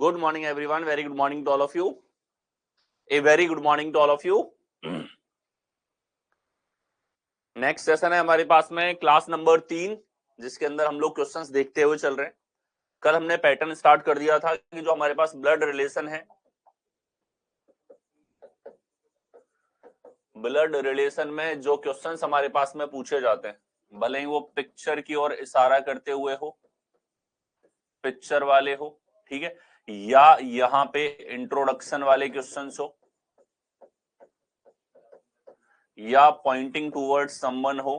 Good morning, everyone. Very good morning to all of you. A very good morning to all of you. Next session है हमारे पास में class number 3, जिसके अंदर हम लोग questions देखते हुए चल रहे हैं। कल हमने पैटर्न स्टार्ट कर दिया था कि जो हमारे पास ब्लड रिलेशन है, ब्लड रिलेशन में जो क्वेश्चंस हमारे पास में पूछे जाते हैं, भले ही वो पिक्चर की ओर इशारा करते हुए हो, पिक्चर वाले हो, ठीक है, या यहाँ पे इंट्रोडक्शन वाले क्वेश्चंस हो, या पॉइंटिंग टूवर्ड्स समवन हो,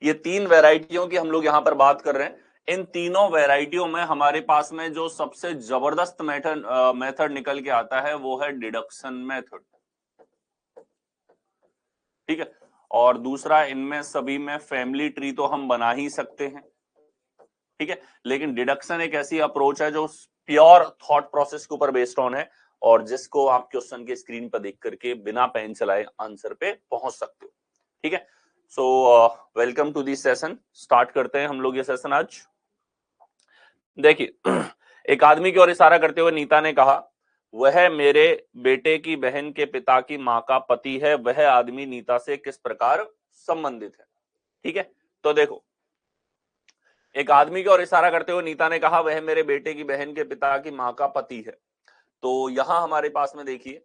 ये 3 वैरायटियों की हम लोग यहां पर बात कर रहे हैं। इन तीनों वैरायटियों में हमारे पास में जो सबसे जबरदस्त मेथड निकल के आता है वो है डिडक्शन मेथड, ठीक है। और दूसरा, इनमें सभी में फैमिली ट्री तो हम बना ही सकते हैं, ठीक है, लेकिन डिडक्शन एक ऐसी अप्रोच है जो प्योर थॉट प्रोसेस के ऊपर बेस्ड ऑन है और जिसको आप क्वेश्चन के स्क्रीन पर देख करके बिना पेन चलाए आंसर पे पहुंच सकते हो, ठीक है। So welcome to this session. Start करते हैं हम लोग ये सेशन आज। देखिए, एक आदमी की ओर इशारा करते हुए नीता ने कहा, वह मेरे बेटे की बहन के पिता की मां का पति है। वह आदमी नीता से किस प्रकार संबंधित है, ठीक है। तो देखो, एक आदमी की ओर इशारा करते हुए नीता ने कहा, वह मेरे बेटे की बहन के पिता की मां का पति है। तो यहां हमारे पास में देखिए,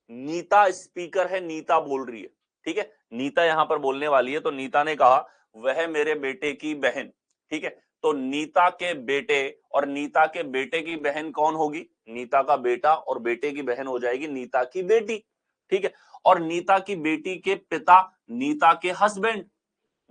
नीता स्पीकर है, नीता बोल रही है, ठीक है, नीता यहां पर बोलने वाली है। तो नीता ने कहा, वह मेरे बेटे की बहन, ठीक है। तो नीता के बेटे और नीता के बेटे की बहन कौन होगी? नीता का बेटा, और बेटे की बहन हो जाएगी नीता की बेटी, ठीक है। और नीता की बेटी के पिता नीता के हस्बैंड,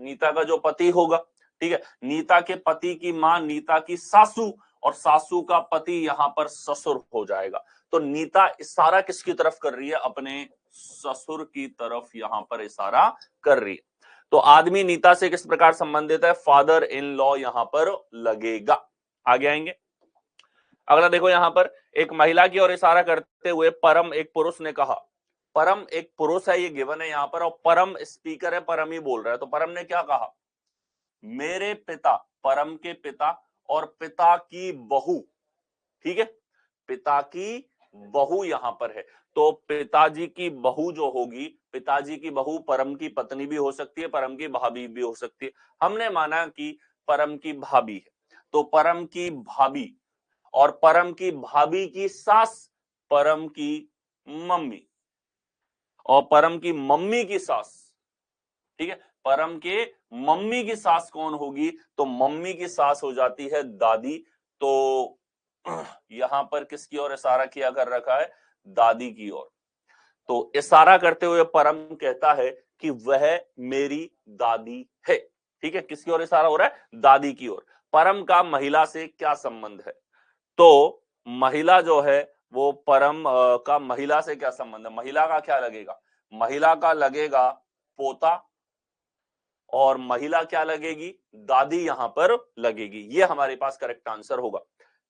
नीता का जो पति होगा, ठीक है। नीता के पति की मां नीता की सासू, और सासू का पति यहां पर ससुर हो जाएगा। तो नीता इशारा किसकी तरफ कर रही है? अपने ससुर की तरफ यहां पर इशारा कर रही है। तो आदमी नीता से किस प्रकार संबंधित है? फादर इन लॉ यहां पर लगेगा। आगे आएंगे। अगला देखो, यहां पर एक महिला की ओर इशारा करते हुए परम एक पुरुष ने कहा, परम एक पुरुष है, ये गिवन है यहां पर, और परम स्पीकर है, परम ही बोल रहा है। तो परम ने क्या कहा? मेरे पिता, परम के पिता और पिता की बहू, ठीक है, पिता की बहू यहां पर है। तो पिताजी की बहू जो होगी, पिताजी की बहू परम की पत्नी भी हो सकती है, परम की भाभी भी हो सकती है। हमने माना कि परम की भाभी है, तो परम की भाभी और परम की भाभी की सास, परम की मम्मी, और परम की मम्मी की सास, ठीक है। परम के मम्मी की सास कौन होगी? तो मम्मी की सास हो जाती है दादी। तो यहां पर किसकी ओर इशारा किया कर रखा है? दादी की ओर। तो इशारा करते हुए परम कहता है कि वह मेरी दादी है, ठीक है। किसकी ओर इशारा हो रहा है? दादी की ओर। परम का महिला से क्या संबंध है? तो महिला जो है वो परम का महिला से क्या संबंध है? महिला का क्या लगेगा? महिला का लगेगा पोता, और महिला क्या लगेगी? दादी यहां पर लगेगी। ये हमारे पास करेक्ट आंसर होगा।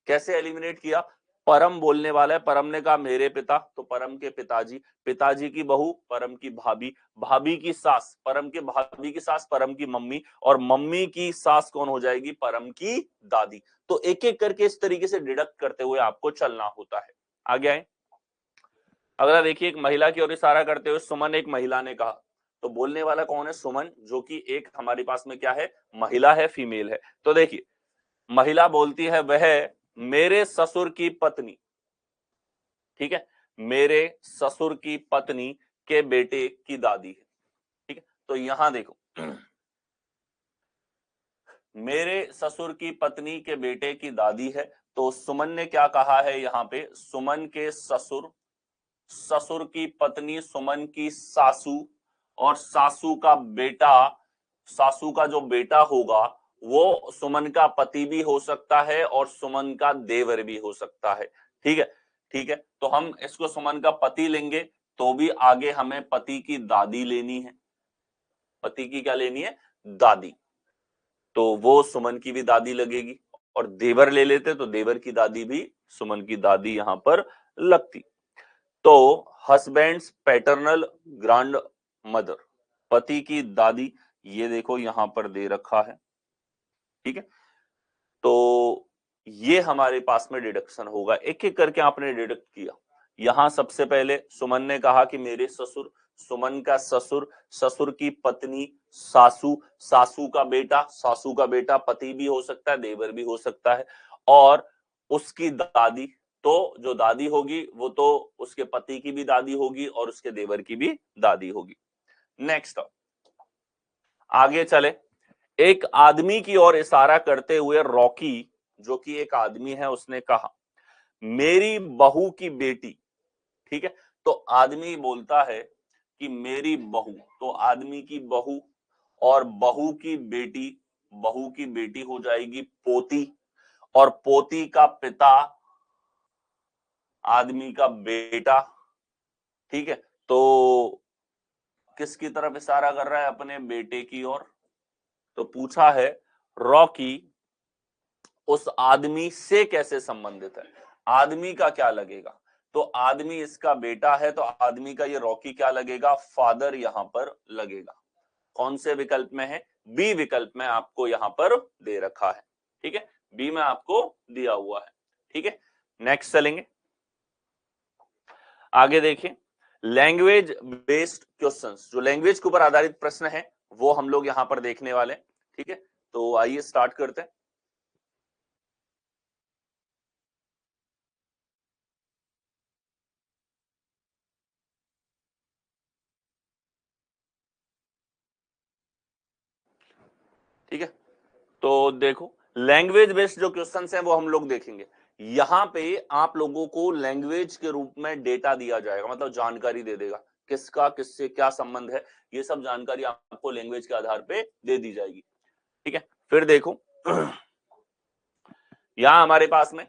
कैसे एलिमिनेट किया? परम बोलने वाला है, परम ने कहा मेरे पिता, तो परम के पिताजी, पिताजी की बहू, परम की भाभी, भाभी की सास, परम के भाभी की सास, परम की मम्मी, और मम्मी की सास कौन हो जाएगी? परम की दादी। तो एक एक करके इस तरीके से डिडक्ट करते हुए आपको चलना होता है। आगे आए। अगला देखिए, एक महिला की ओर इशारा करते हुए सुमन एक महिला ने कहा। तो बोलने वाला कौन है? सुमन, जो कि एक हमारे पास में क्या है? महिला है, फीमेल है। तो देखिए, महिला बोलती है, वह मेरे ससुर की पत्नी, ठीक है, मेरे ससुर की पत्नी के बेटे की दादी है, ठीक है। तो यहां देखो, मेरे ससुर की पत्नी के बेटे की दादी है। तो सुमन ने क्या कहा है यहां पे? सुमन के ससुर, ससुर की पत्नी सुमन की सासू, और सासू का बेटा, सासू का जो बेटा होगा वो सुमन का पति भी हो सकता है और सुमन का देवर भी हो सकता है, ठीक है। ठीक है, तो हम इसको सुमन का पति लेंगे, तो भी आगे हमें पति की दादी लेनी है। पति की क्या लेनी है? दादी। तो वो सुमन की भी दादी लगेगी, और देवर ले लेते तो देवर की दादी भी सुमन की दादी यहां पर लगती। तो हस्बैंड्स पैटर्नल ग्रांड मदर, पति की दादी, ये देखो यहां पर दे रखा है, ठीक है। तो ये हमारे पास में डिडक्शन होगा, एक एक करके आपने डिडक्ट किया। यहां सबसे पहले सुमन ने कहा कि मेरे ससुर, सुमन का ससुर, ससुर की पत्नी, सासू, सासू का बेटा, सासू का बेटा पति भी हो सकता है, देवर भी हो सकता है, और उसकी दादी, तो जो दादी होगी वो तो उसके पति की भी दादी होगी और उसके देवर की भी दादी होगी। नेक्स्ट आगे चले, एक आदमी की ओर इशारा करते हुए रॉकी, जो कि एक आदमी है, उसने कहा मेरी बहू की बेटी, ठीक है। तो आदमी बोलता है कि मेरी बहू, तो आदमी की बहू और बहू की बेटी, बहू की बेटी हो जाएगी पोती, और पोती का पिता आदमी का बेटा, ठीक है। तो किसकी तरफ इशारा कर रहा है? अपने बेटे की ओर। तो पूछा है रॉकी उस आदमी से कैसे संबंधित है, आदमी का क्या लगेगा? तो आदमी इसका बेटा है, तो आदमी का ये रॉकी क्या लगेगा? फादर यहां पर लगेगा। कौन से विकल्प में है? बी विकल्प में आपको यहां पर दे रखा है, ठीक है, बी में आपको दिया हुआ है, ठीक है। नेक्स्ट चलेंगे, आगे देखिए, लैंग्वेज बेस्ड क्वेश्चंस, जो लैंग्वेज के ऊपर आधारित प्रश्न है वो हम लोग यहां पर देखने वाले हैं, ठीक है। तो आइए स्टार्ट करते हैं। ठीक है, तो देखो लैंग्वेज बेस्ड जो क्वेश्चंस हैं वो हम लोग देखेंगे। यहां पे आप लोगों को लैंग्वेज के रूप में डेटा दिया जाएगा, मतलब जानकारी दे देगा, किसका किससे क्या संबंध है, ये सब जानकारी आपको लैंग्वेज के आधार पे दे दी जाएगी, ठीक है। फिर देखो यहां हमारे पास में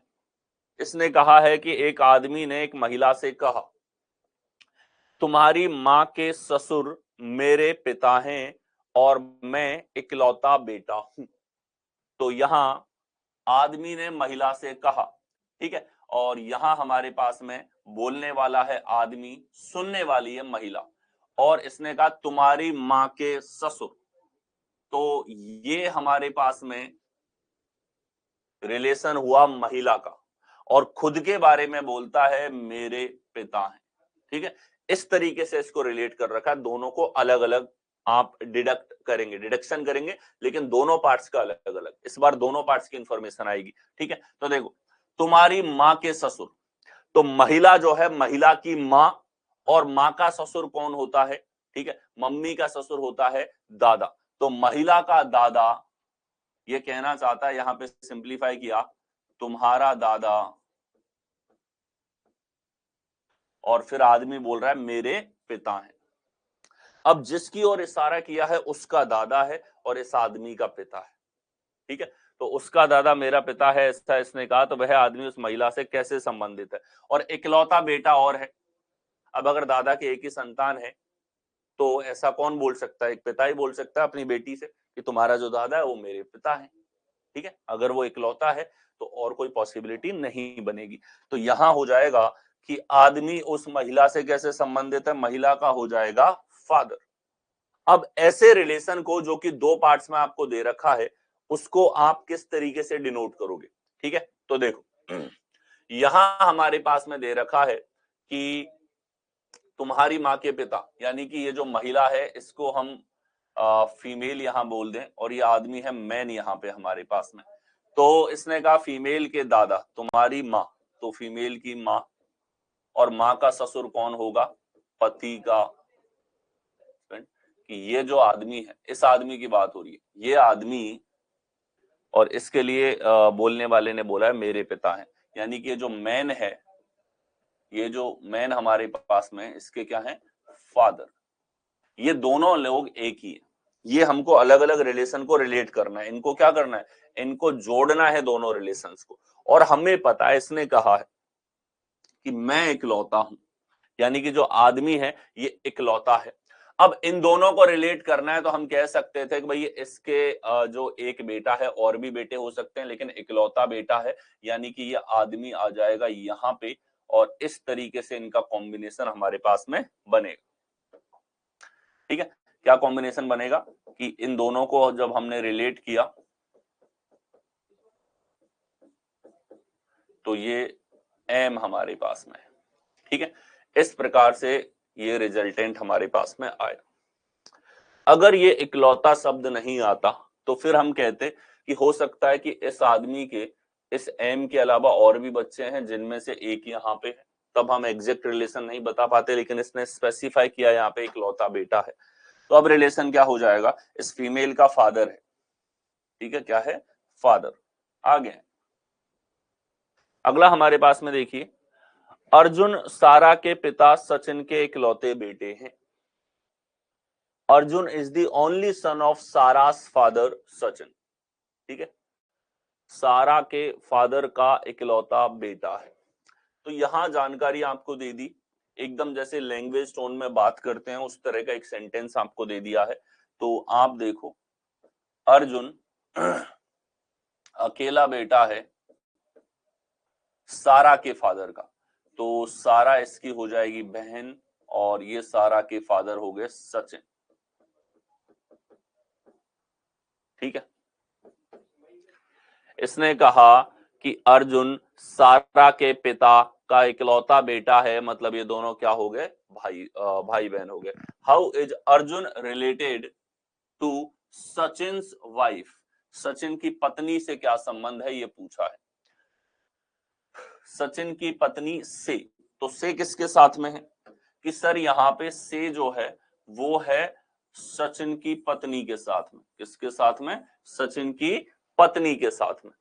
इसने कहा है कि एक आदमी ने एक महिला से कहा तुम्हारी मां के ससुर मेरे पिता हैं और मैं इकलौता बेटा हूं। तो यहां आदमी ने महिला से कहा, ठीक है, और यहां हमारे पास में बोलने वाला है आदमी, सुनने वाली है महिला, और इसने कहा तुम्हारी मां के ससुर। तो ये हमारे पास में रिलेशन हुआ महिला का, और खुद के बारे में बोलता है मेरे पिता हैं, ठीक है। इस तरीके से इसको रिलेट कर रखा है, दोनों को अलग अलग आप डिडक्ट करेंगे, डिडक्शन करेंगे, लेकिन दोनों पार्ट्स का अलग अलग, इस बार दोनों पार्ट्स की इंफॉर्मेशन आएगी, ठीक है। तो देखो तुम्हारी मां के ससुर, तो महिला जो है, महिला की मां, और मां का ससुर कौन होता है? ठीक है, मम्मी का ससुर होता है दादा। तो महिला का दादा ये कहना चाहता है, यहां पे सिंप्लीफाई किया, तुम्हारा दादा, और फिर आदमी बोल रहा है मेरे पिता हैं। अब जिसकी ओर इशारा किया है उसका दादा है और इस आदमी का पिता है, ठीक है। तो उसका दादा मेरा पिता है ऐसा इसने कहा, तो वह आदमी उस महिला से कैसे संबंधित है? और इकलौता बेटा और है। अब अगर दादा के एक ही संतान है तो ऐसा कौन बोल सकता है? एक पिता ही बोल सकता है अपनी बेटी से कि तुम्हारा जो दादा है वो मेरे पिता है, ठीक है। अगर वो इकलौता है तो और कोई पॉसिबिलिटी नहीं बनेगी। तो यहां हो जाएगा कि आदमी उस महिला से कैसे संबंधित है, महिला का हो जाएगा फादर। अब ऐसे रिलेशन को जो कि दो पार्ट्स में आपको दे रखा है उसको आप किस तरीके से डिनोट करोगे, ठीक है। तो देखो यहां हमारे पास में दे रखा है कि तुम्हारी मां के पिता, यानी कि ये जो महिला है इसको हम फीमेल यहां बोल दें, और ये आदमी है मैन यहां पे हमारे पास में। तो इसने कहा फीमेल के दादा तुम्हारी माँ, तो फीमेल की माँ, और माँ का ससुर कौन होगा? पति का, कि ये जो आदमी है, इस आदमी की बात हो रही है, ये आदमी, और इसके लिए बोलने वाले ने बोला है मेरे पिता हैं, यानी कि ये जो मैन है, ये जो मैन हमारे पास में इसके क्या है? फादर। ये दोनों लोग एक ही है, ये हमको अलग अलग रिलेशन को रिलेट करना है, इनको क्या करना है? इनको जोड़ना है दोनों रिलेशंस को। और हमें पता है इसने कहा है कि मैं इकलौता हूं, यानी कि जो आदमी है ये इकलौता है। अब इन दोनों को रिलेट करना है तो हम कह सकते थे कि भाई इसके जो एक बेटा है, और भी बेटे हो सकते हैं, लेकिन इकलौता बेटा है, यानी कि ये आदमी आ जाएगा यहाँ पे, और इस तरीके से इनका कॉम्बिनेशन हमारे पास में बनेगा, ठीक है, क्या कॉम्बिनेशन बनेगा कि इन दोनों को जब हमने रिलेट किया तो ये एम हमारे पास में है। ठीक है, इस प्रकार से ये रिजल्टेंट हमारे पास में आया। अगर ये इकलौता शब्द नहीं आता तो फिर हम कहते कि हो सकता है कि इस आदमी के इस एम के अलावा और भी बच्चे हैं जिनमें से एक यहाँ पे है, तब हम एग्जैक्ट रिलेशन नहीं बता पाते, लेकिन इसने स्पेसिफाई किया यहाँ पे इकलौता बेटा है। तो अब रिलेशन क्या हो जाएगा, इस फीमेल का फादर है, ठीक है, क्या है, फादर। आगे अगला हमारे पास में देखिए, अर्जुन सारा के पिता सचिन के इकलौते बेटे हैं। Arjun is the only son of Sara's father Sachin. ठीक है, सारा के फादर का इकलौता बेटा है। तो यहां जानकारी आपको दे दी, एकदम जैसे लैंग्वेज टोन में बात करते हैं उस तरह का एक सेंटेंस आपको दे दिया है। तो आप देखो, अर्जुन अकेला बेटा है सारा के फादर का, तो सारा इसकी हो जाएगी बहन और ये सारा के फादर हो गए सचिन। ठीक है, इसने कहा कि अर्जुन सारा के पिता का इकलौता बेटा है, मतलब ये दोनों क्या हो गए, भाई बहन हो गए। How is Arjun related to Sachin's wife, Sachin की पत्नी से क्या संबंध है ये पूछा है। सचिन की पत्नी से, तो से किसके साथ में है कि सर यहाँ पे से जो है वो है सचिन की पत्नी के साथ में, किसके साथ में, सचिन की पत्नी के साथ में।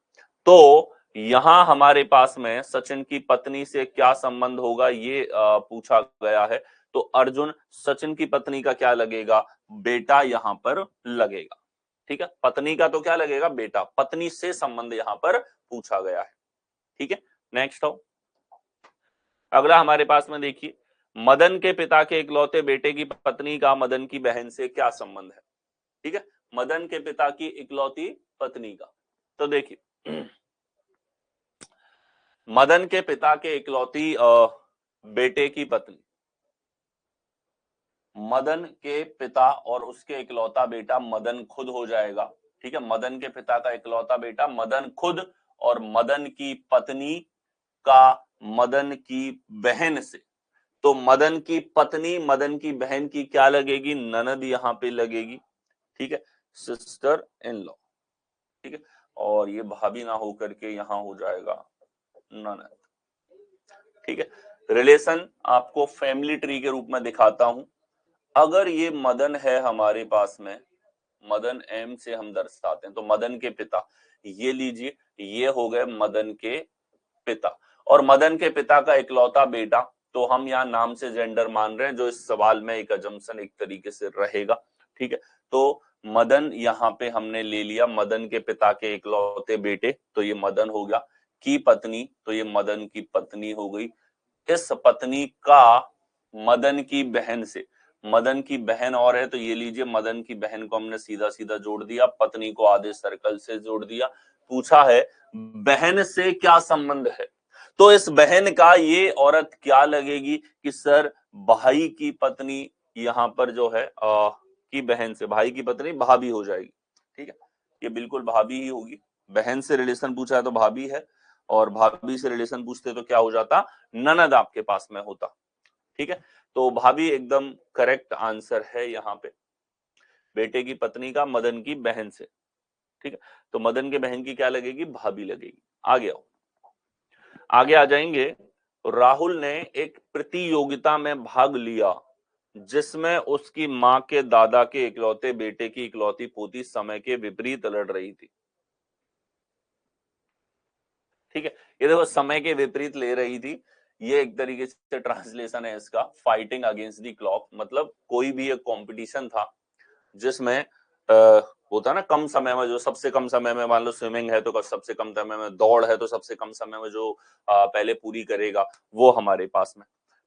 तो यहां हमारे पास में सचिन की पत्नी से क्या संबंध होगा ये पूछा गया है। तो अर्जुन सचिन की पत्नी का क्या लगेगा, बेटा यहां पर लगेगा। ठीक है, पत्नी का तो क्या लगेगा, बेटा, पत्नी से संबंध यहां पर पूछा गया है। ठीक है, नेक्स्ट आओ, अगला हमारे पास में देखिए, मदन के पिता के इकलौते बेटे की पत्नी का मदन की बहन से क्या संबंध है। ठीक है, मदन के पिता की इकलौती पत्नी का, तो देखिए मदन के पिता के इकलौती बेटे की पत्नी, मदन के पिता और उसके इकलौता बेटा मदन खुद हो जाएगा। ठीक है, मदन के पिता का इकलौता बेटा मदन खुद और मदन की पत्नी का मदन की बहन से। तो मदन की पत्नी मदन की बहन की क्या लगेगी, ननद यहां पे लगेगी। ठीक है, सिस्टर इन लॉ। ठीक है, और ये भाभी ना होकर के यहां हो जाएगा ननद। ठीक है, रिलेशन आपको फैमिली ट्री के रूप में दिखाता हूं। अगर ये मदन है हमारे पास में, मदन एम से हम दर्शाते हैं, तो मदन के पिता, ये लीजिए ये हो गए मदन के पिता, और मदन के पिता का इकलौता बेटा, तो हम यहाँ नाम से जेंडर मान रहे हैं, जो इस सवाल में एक अजम्पशन एक तरीके से रहेगा। ठीक है, तो मदन यहाँ पे हमने ले लिया, मदन के पिता के इकलौते बेटे, तो ये मदन हो गया, की पत्नी, तो ये मदन की पत्नी हो गई, इस पत्नी का मदन की बहन से, मदन की बहन और है, तो ये लीजिए मदन की बहन को हमने सीधा सीधा जोड़ दिया, पत्नी को आधे सर्कल से जोड़ दिया। पूछा है बहन से क्या संबंध है, तो इस बहन का ये औरत क्या लगेगी कि सर भाई की पत्नी यहाँ पर जो है की बहन से, भाई की पत्नी भाभी हो जाएगी। ठीक है, ये बिल्कुल भाभी ही होगी, बहन से रिलेशन पूछा है तो भाभी है, और भाभी से रिलेशन पूछते तो क्या हो जाता, ननद आपके पास में होता। ठीक है, तो भाभी एकदम करेक्ट आंसर है यहाँ पे, बेटे की पत्नी का मदन की बहन से। ठीक है, तो मदन के बहन की क्या लगेगी, भाभी लगेगी। आगे आओ, आगे आ जाएंगे, राहुल ने एक प्रतियोगिता में भाग लिया जिसमें उसकी मां के दादा के इकलौते बेटे की इकलौती पोती समय के विपरीत लड़ रही थी। ठीक है, ये देखो समय के विपरीत ले रही थी, ये एक तरीके से ट्रांसलेशन है इसका, फाइटिंग अगेंस्ट द क्लॉक, मतलब कोई भी एक कंपटीशन था जिसमें होता ना कम समय में, जो सबसे कम समय में, मान लो स्विमिंग है तो सबसे कम समय में, दौड़ है तो सबसे कम समय में जो पहले पूरी करेगा वो हमारे पास में।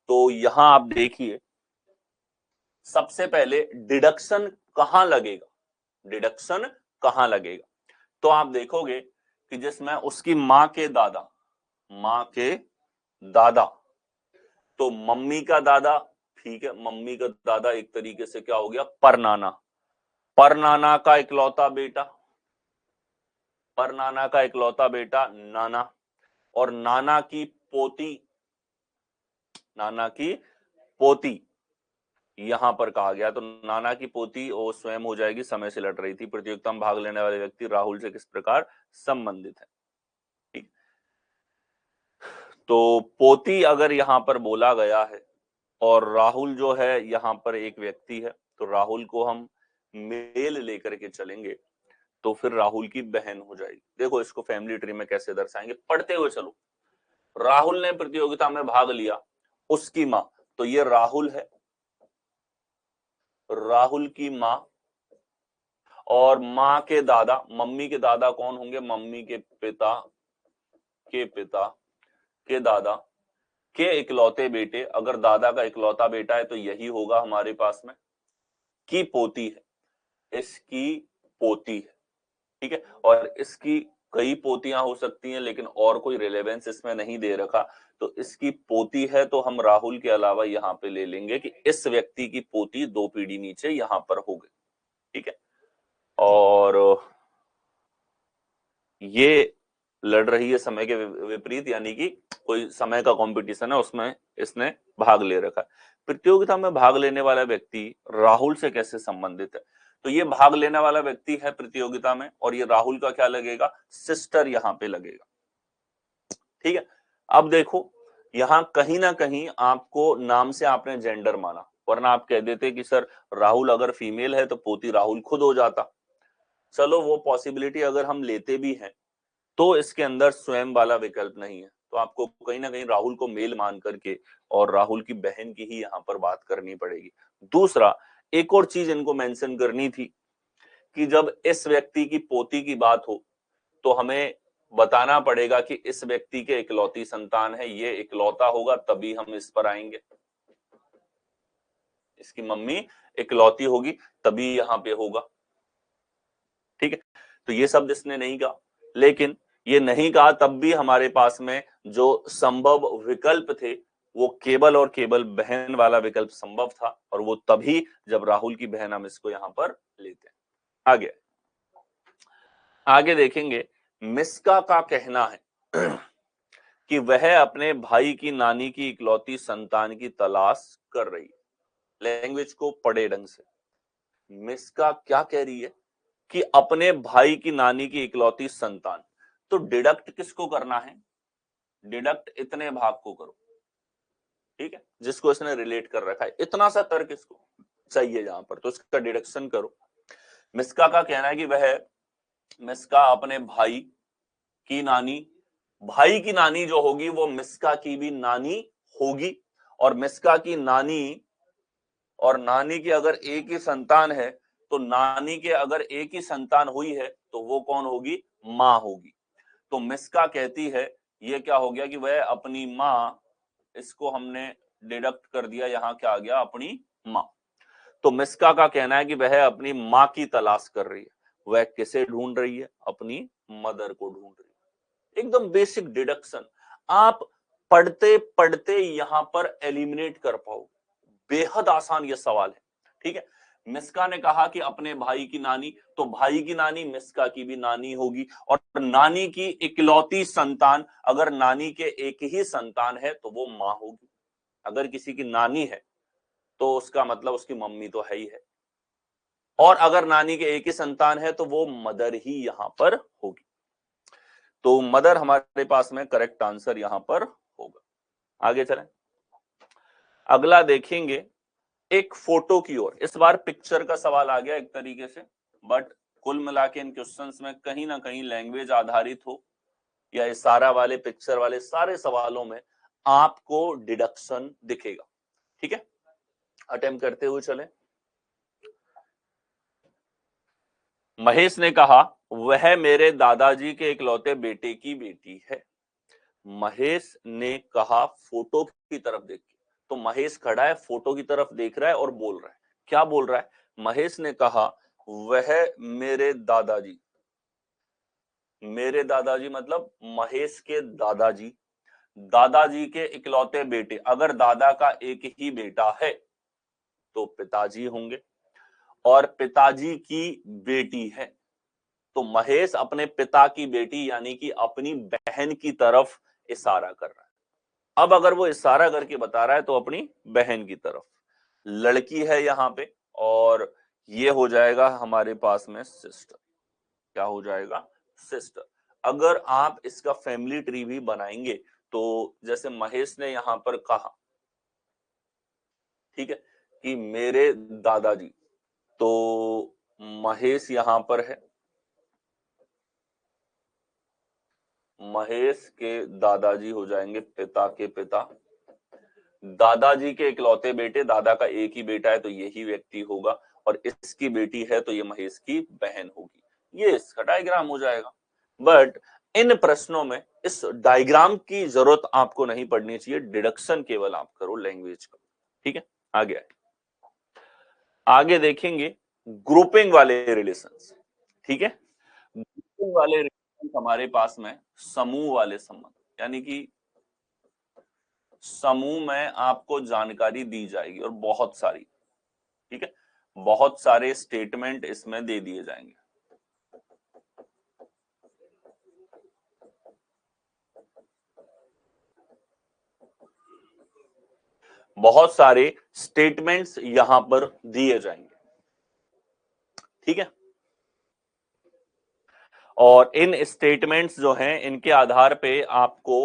तो यहां आप देखिए, सबसे पहले डिडक्शन कहां लगेगा, डिडक्शन कहां लगेगा, तो आप देखोगे कि जिसमें उसकी मां के दादा, मां के दादा, तो मम्मी का दादा ठीक है, मम्मी का दादा एक तरीके से क्या हो गया, परनाना। परनाना का इकलौता बेटा, परनाना का इकलौता बेटा नाना, और नाना की पोती, नाना की पोती यहां पर कहा गया। तो नाना की पोती वो स्वयं हो जाएगी, समय से लड़ रही थी। प्रतियोगिता में भाग लेने वाले व्यक्ति राहुल से किस प्रकार संबंधित है। ठीक, तो पोती अगर यहां पर बोला गया है और राहुल जो है यहां पर एक व्यक्ति है, तो राहुल को हम मेल लेकर के चलेंगे तो फिर राहुल की बहन हो जाएगी। देखो इसको फैमिली ट्री में कैसे दर्शाएंगे, पढ़ते हुए चलो। राहुल ने प्रतियोगिता में भाग लिया, उसकी मां, तो ये राहुल है, राहुल की मां, और मां के दादा, मम्मी के दादा कौन होंगे, मम्मी के पिता के पिता के दादा के इकलौते बेटे, अगर दादा का इकलौता बेटा है तो यही होगा हमारे पास में, की पोती है, इसकी पोती है। ठीक है, और इसकी कई पोतियां हो सकती हैं, लेकिन और कोई रिलेवेंस इसमें नहीं दे रखा, तो इसकी पोती है, तो हम राहुल के अलावा यहां पे ले लेंगे कि इस व्यक्ति की पोती 2 पीढ़ी नीचे यहां पर हो गई। ठीक है, और ये लड़ रही है समय के विपरीत, यानी कि कोई समय का कंपटीशन है, उसमें इसने भाग ले रखा है। प्रतियोगिता में भाग लेने वाला व्यक्ति राहुल से कैसे संबंधित है, तो ये भाग लेने वाला व्यक्ति है प्रतियोगिता में, और ये राहुल का क्या लगेगा, सिस्टर यहां पे लगेगा। ठीक है, अब देखो यहां कहीं ना कहीं आपको नाम से आपने जेंडर माना, वरना आप कह देते कि सर राहुल अगर फीमेल है तो पोती राहुल खुद हो जाता। चलो वो पॉसिबिलिटी अगर हम लेते भी हैं तो इसके अंदर स्वयं वाला विकल्प नहीं है, तो आपको कहीं ना कहीं राहुल को मेल मान करके और राहुल की बहन की ही यहां पर बात करनी पड़ेगी। दूसरा, एक और चीज इनको मेंशन करनी थी कि जब इस व्यक्ति की पोती की बात हो तो हमें बताना पड़ेगा कि इस व्यक्ति के इकलौती संतान है, ये इकलौता होगा तभी हम इस पर आएंगे। इसकी मम्मी इकलौती होगी तभी यहां पे होगा। ठीक है, तो ये शब्द इसने नहीं कहा, लेकिन ये नहीं कहा तब भी हमारे पास में जो संभव विकल्प थे वो केवल और केवल बहन वाला विकल्प संभव था, और वो तभी जब राहुल की बहन हम इसको यहां पर लेते हैं। आगे आगे देखेंगे, मिस्का का कहना है कि वह अपने भाई की नानी की इकलौती संतान की तलाश कर रही है। लैंग्वेज को पढ़े ढंग से, मिस्का क्या कह रही है कि अपने भाई की नानी की इकलौती संतान, तो डिडक्ट किसको करना है, डिडक्ट इतने भाग को करो। ठीक है, जिसको इसने रिलेट कर रखा है, इतना सा तर्क इसको चाहिए जहां पर, तो इसका डिडक्शन करो। मिस्का का कहना है कि वह, मिस्का अपने भाई की नानी, भाई की नानी जो होगी वो मिस्का की भी नानी होगी, और मिस्का की नानी और नानी की अगर एक ही संतान है, तो नानी के अगर एक ही संतान हुई है तो वो कौन होगी, मां होगी। तो मिस्का कहती है, ये क्या हो गया कि वह अपनी मां, इसको हमने डिडक्ट कर दिया, यहां क्या आ गया, अपनी मां। तो मिस्का का कहना है कि वह अपनी मां की तलाश कर रही है। वह किसे ढूंढ रही है, अपनी मदर को ढूंढ रही है। एकदम बेसिक डिडक्शन, आप पढ़ते पढ़ते यहां पर एलिमिनेट कर पाओ। बेहद आसान ये सवाल है। ठीक है, मिस्का ने कहा कि अपने भाई की नानी, तो भाई की नानी मिस्का की भी नानी होगी, और नानी की इकलौती संतान, अगर नानी के एक ही संतान है तो वो मां होगी। अगर किसी की नानी है तो उसका मतलब उसकी मम्मी तो है ही है, और अगर नानी के एक ही संतान है तो वो मदर ही यहां पर होगी। तो मदर हमारे पास में करेक्ट आंसर यहां पर होगा। आगे चलें, अगला देखेंगे एक फोटो की ओर। इस बार पिक्चर का सवाल आ गया एक तरीके से, बट कुल मिला के इन क्वेश्चंस में कहीं ना कहीं लैंग्वेज आधारित हो या इशारा वाले, पिक्चर वाले सारे सवालों में आपको डिडक्शन दिखेगा। ठीक है, अटेम्प्ट करते हुए चलें। महेश ने कहा, वह मेरे दादाजी के इकलौते बेटे की बेटी है। महेश ने कहा फोटो की तरफ देख के, तो महेश खड़ा है, फोटो की तरफ देख रहा है और बोल रहा है। क्या बोल रहा है, महेश ने कहा वह मेरे दादाजी, मेरे दादाजी मतलब महेश के दादाजी, दादाजी के इकलौते बेटे, अगर दादा का एक ही बेटा है तो पिताजी होंगे, और पिताजी की बेटी है तो महेश अपने पिता की बेटी यानी कि अपनी बहन की तरफ इशारा कर रहा है। अब अगर वो इशारा करके बता रहा है तो अपनी बहन की तरफ, लड़की है यहाँ पे, और ये हो जाएगा हमारे पास में सिस्टर। क्या हो जाएगा? सिस्टर। अगर आप इसका फैमिली ट्री भी बनाएंगे तो जैसे महेश ने यहां पर कहा, ठीक है, कि मेरे दादाजी, तो महेश यहां पर है, महेश के दादाजी हो जाएंगे पिता के पिता, दादाजी के इकलौते बेटे, दादा का एक ही बेटा है तो यही व्यक्ति होगा, और इसकी बेटी है तो ये महेश की बहन होगी। ये इसका डायग्राम हो जाएगा। बट इन प्रश्नों में इस डायग्राम की जरूरत आपको नहीं पड़नी चाहिए, डिडक्शन केवल आप करो लैंग्वेज का। ठीक है, आगे आए, आगे देखेंगे ग्रुपिंग वाले रिलेशंस। ठीक है, ग्रुपिंग वाले रिलेशंस हमारे पास में समूह वाले संबंध, यानी कि समूह में आपको जानकारी दी जाएगी और बहुत सारी, ठीक है, बहुत सारे स्टेटमेंट इसमें दे दिए जाएंगे। बहुत सारे स्टेटमेंट्स यहां पर दिए जाएंगे। ठीक है, और इन स्टेटमेंट्स जो हैं इनके आधार पे आपको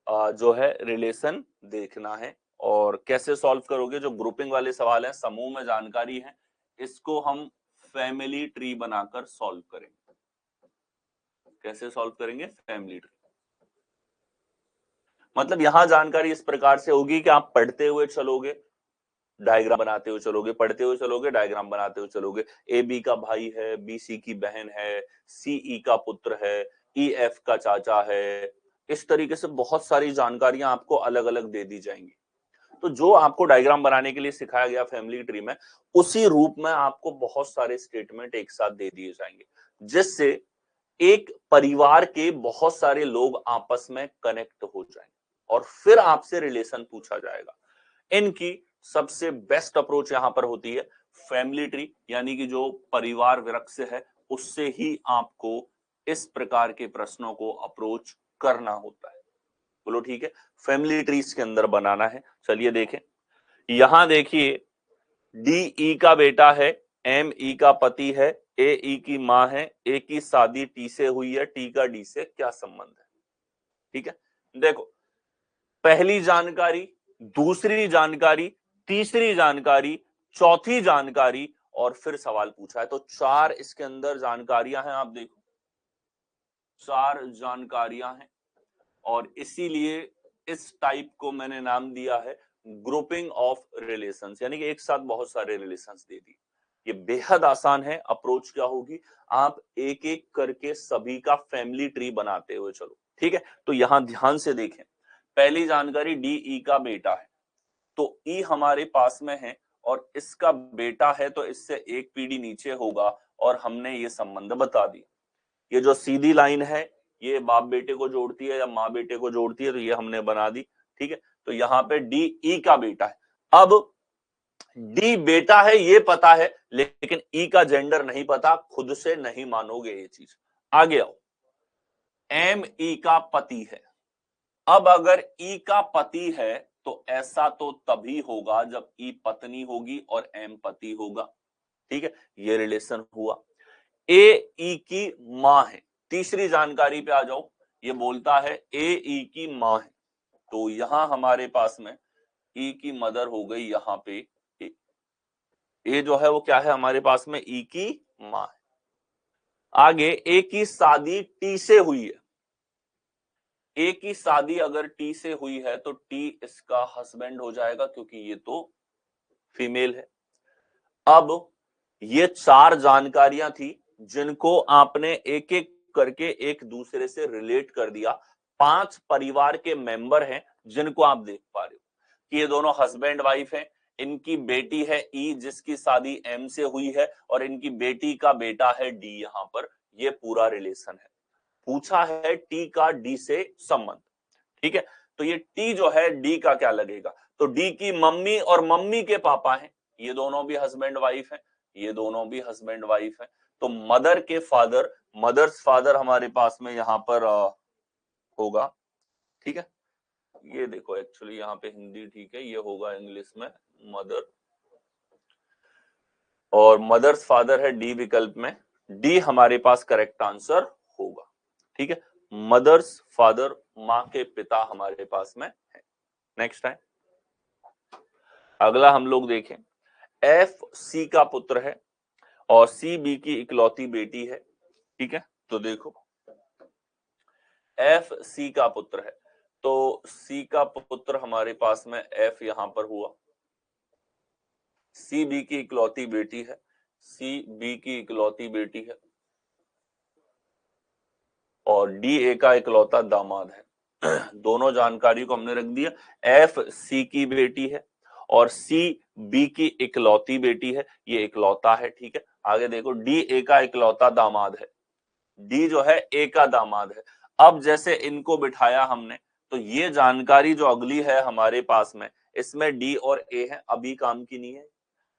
जो है रिलेशन देखना है। और कैसे सॉल्व करोगे? जो ग्रुपिंग वाले सवाल हैं, समूह में जानकारी है, इसको हम फैमिली ट्री बनाकर सॉल्व करेंगे। कैसे सॉल्व करेंगे? Family tree. मतलब यहां जानकारी इस प्रकार से होगी कि आप पढ़ते हुए चलोगे, डायग्राम बनाते हुए चलोगे, पढ़ते हुए चलोगे, डायग्राम बनाते हुए चलोगे। ए बी का भाई है, बी सी की बहन है, सी ई का पुत्र है, ई एफ का चाचा है। इस तरीके से बहुत सारी जानकारियां आपको अलग अलग दे दी जाएंगी। तो जो आपको डायग्राम बनाने के लिए सिखाया गया फैमिली ट्री में, उसी रूप में आपको बहुत सारे स्टेटमेंट एक साथ दे दिए जाएंगे, जिससे एक परिवार के बहुत सारे लोग आपस में कनेक्ट हो जाएंगे और फिर आपसे रिलेशन पूछा जाएगा। इनकी सबसे बेस्ट अप्रोच यहां पर होती है फैमिली ट्री, यानी कि जो परिवार वृक्ष है उससे ही आपको इस प्रकार के प्रश्नों को अप्रोच करना होता है। बोलो ठीक है, फैमिली ट्रीज के अंदर बनाना है। चलिए देखें, यहां देखिए, डी ई का बेटा है, एम ई का पति है, ए ई की मां है, ए की शादी टी से हुई है, टी का डी से क्या संबंध है? ठीक है, देखो, पहली जानकारी, दूसरी जानकारी, तीसरी जानकारी, चौथी जानकारी, और फिर सवाल पूछा है। तो चार इसके अंदर जानकारियां हैं, आप देखो, चार जानकारियां हैं, और इसीलिए इस टाइप को मैंने नाम दिया है ग्रुपिंग ऑफ रिलेशंस, यानी कि एक साथ बहुत सारे रिलेशंस दे दिए। ये बेहद आसान है। अप्रोच क्या होगी? आप एक एक करके सभी का फैमिली ट्री बनाते हुए चलो। ठीक है, तो यहां ध्यान से देखें, पहली जानकारी डी ई का बेटा है, तो ई हमारे पास में है और इसका बेटा है, तो इससे एक पीढ़ी नीचे होगा, और हमने ये संबंध बता दी। ये जो सीधी लाइन है ये बाप बेटे को जोड़ती है या माँ बेटे को जोड़ती है, तो ये हमने बना दी। ठीक है, तो यहाँ पे डी ई का बेटा है। अब डी बेटा है ये पता है, लेकिन ई का जेंडर नहीं पता, खुद से नहीं मानोगे ये चीज। आगे आओ, एम ई का पति है। अब अगर ई का पति है तो ऐसा तो तभी होगा जब ई पत्नी होगी और एम पति होगा। ठीक है, ये रिलेशन हुआ। ए ई की मां है, तीसरी जानकारी पे आ जाओ, ये बोलता है ए ई की मां है, तो यहां हमारे पास में ई की मदर हो गई, यहां पे ए जो है वो क्या है हमारे पास में? ई की मां है। आगे, ए की शादी टी से हुई है। ए की शादी अगर टी से हुई है तो टी इसका हस्बैंड हो जाएगा, क्योंकि ये तो फीमेल है। अब ये चार जानकारियां थी जिनको आपने एक एक करके एक दूसरे से रिलेट कर दिया। पांच परिवार के मेंबर हैं जिनको आप देख पा रहे हो कि ये दोनों हस्बैंड वाइफ हैं, इनकी बेटी है ई जिसकी शादी एम से हुई है, और इनकी बेटी का बेटा है डी। यहां पर ये पूरा रिलेशन है। पूछा है टी का डी से संबंध। ठीक है, तो ये टी जो है डी का क्या लगेगा? तो डी की मम्मी और मम्मी के पापा हैं, ये दोनों भी हस्बैंड वाइफ है, ये दोनों भी हस्बैंड वाइफ है। तो मदर के फादर, मदर्स फादर हमारे पास में यहाँ पर होगा, ठीक है। ये देखो एक्चुअली यहाँ पे हिंदी ठीक है, ये होगा इंग्लिश में मदर, और मदर्स फादर है डी विकल्प में, डी हमारे पास करेक्ट आंसर होगा, ठीक है। मदर्स फादर, माँ के पिता हमारे पास में है। नेक्स्ट है, अगला हम लोग देखें, एफ सी का पुत्र है और सी बी की इकलौती बेटी है, ठीक है। तो देखो एफ सी का पुत्र है, तो सी का पुत्र हमारे पास में एफ यहां पर हुआ, सी बी की इकलौती बेटी है, सी बी की इकलौती बेटी है, और डी ए का इकलौता दामाद है। दोनों जानकारी को हमने रख दिया, एफ सी की बेटी है और सी बी की इकलौती बेटी है, ये इकलौता है, ठीक है। आगे देखो डी ए का इकलौता दामाद है, डी जो है ए का दामाद है। अब जैसे इनको बिठाया हमने, तो ये जानकारी जो अगली है हमारे पास में, इसमें डी और ए है, अभी काम की नहीं है,